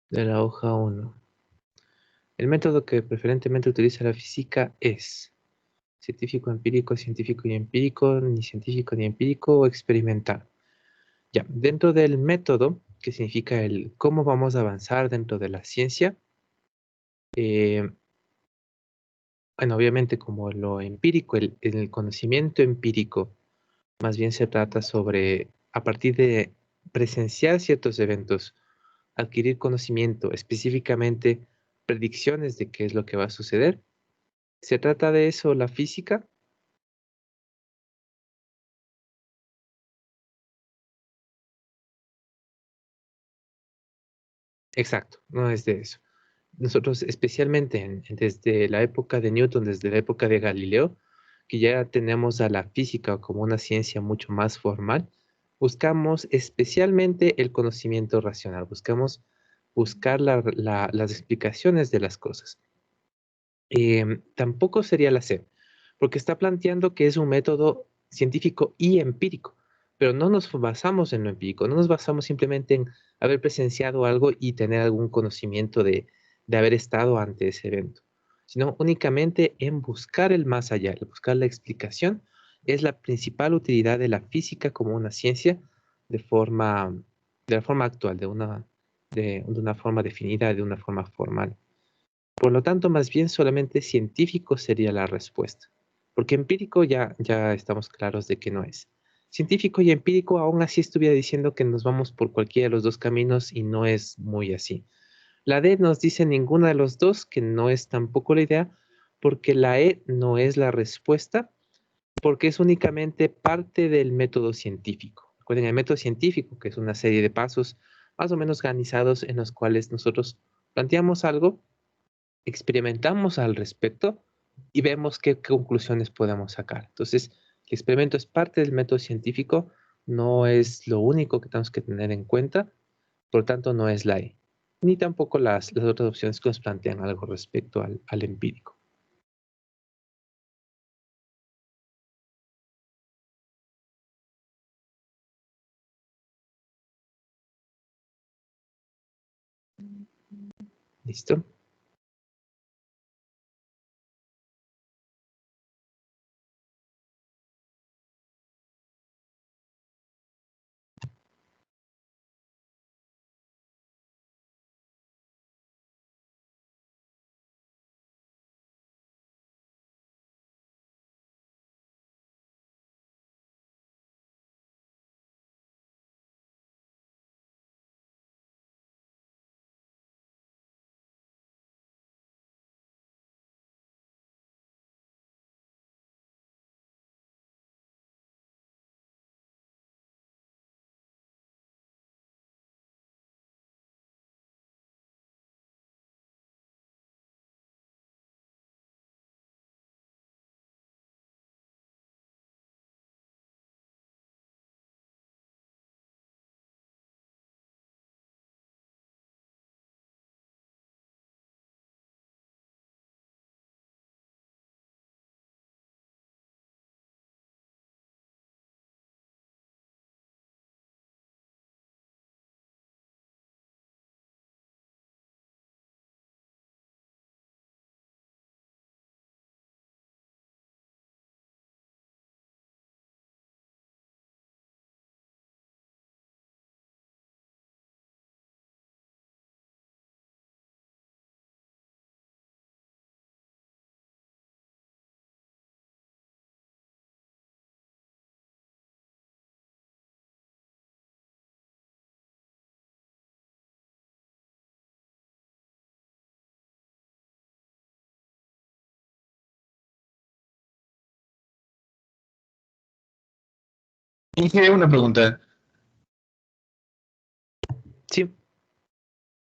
de la hoja 1. El método que preferentemente utiliza la física es científico y empírico, ni científico ni empírico o experimental. Ya, dentro del método, que significa el cómo vamos a avanzar dentro de la ciencia, bueno, obviamente como lo empírico, el conocimiento empírico, más bien se trata sobre, a partir de presenciar ciertos eventos, adquirir conocimiento, específicamente predicciones de qué es lo que va a suceder. ¿Se trata de eso la física? Exacto, no es de eso. Nosotros, especialmente desde la época de Newton, desde la época de Galileo, que ya tenemos a la física como una ciencia mucho más formal, buscamos especialmente el conocimiento racional, buscamos buscar las explicaciones de las cosas. Tampoco sería la C, porque está planteando que es un método científico y empírico, pero no nos basamos en lo empírico, no nos basamos simplemente en haber presenciado algo y tener algún conocimiento de haber estado ante ese evento, sino únicamente en buscar el más allá, el buscar la explicación, es la principal utilidad de la física como una ciencia de forma, de la forma actual, de una forma definida, de una forma formal. Por lo tanto, más bien solamente científico sería la respuesta, porque empírico ya estamos claros de que no es. Científico y empírico aún así estuviera diciendo que nos vamos por cualquiera de los dos caminos y no es muy así. La D nos dice ninguna de los dos, que no es tampoco la idea, porque la E no es la respuesta, porque es únicamente parte del método científico. Recuerden, el método científico, que es una serie de pasos más o menos organizados en los cuales nosotros planteamos algo, experimentamos al respecto y vemos qué conclusiones podemos sacar. Entonces, el experimento es parte del método científico, no es lo único que tenemos que tener en cuenta, por lo tanto no es la E, ni tampoco las otras opciones que nos plantean algo respecto al empírico. ¿Listo? Inge, una pregunta. Sí.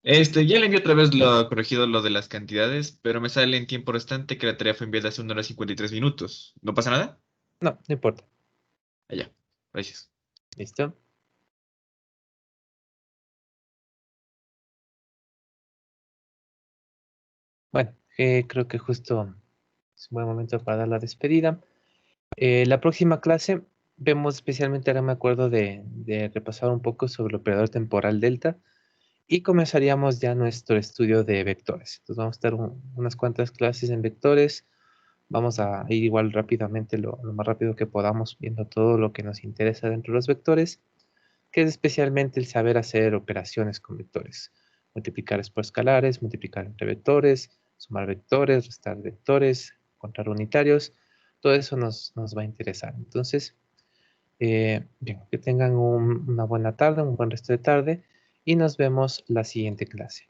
Ya le envié otra vez lo corregido lo de las cantidades, pero me sale en tiempo restante que la tarea fue enviada hace 1 hora y 53 minutos. ¿No pasa nada? No, no importa. Allá. Gracias. ¿Listo? Bueno, creo que justo es un buen momento para dar la despedida. La próxima clase vemos especialmente, ahora me acuerdo de repasar un poco sobre el operador temporal delta y comenzaríamos ya nuestro estudio de vectores. Entonces vamos a estar unas cuantas clases en vectores. Vamos a ir igual rápidamente, lo más rápido que podamos, viendo todo lo que nos interesa dentro de los vectores, que es especialmente el saber hacer operaciones con vectores. Multiplicar por escalares, multiplicar entre vectores, sumar vectores, restar vectores, encontrar unitarios. Todo eso nos va a interesar. Entonces, bien, que tengan una buena tarde, un buen resto de tarde y nos vemos la siguiente clase.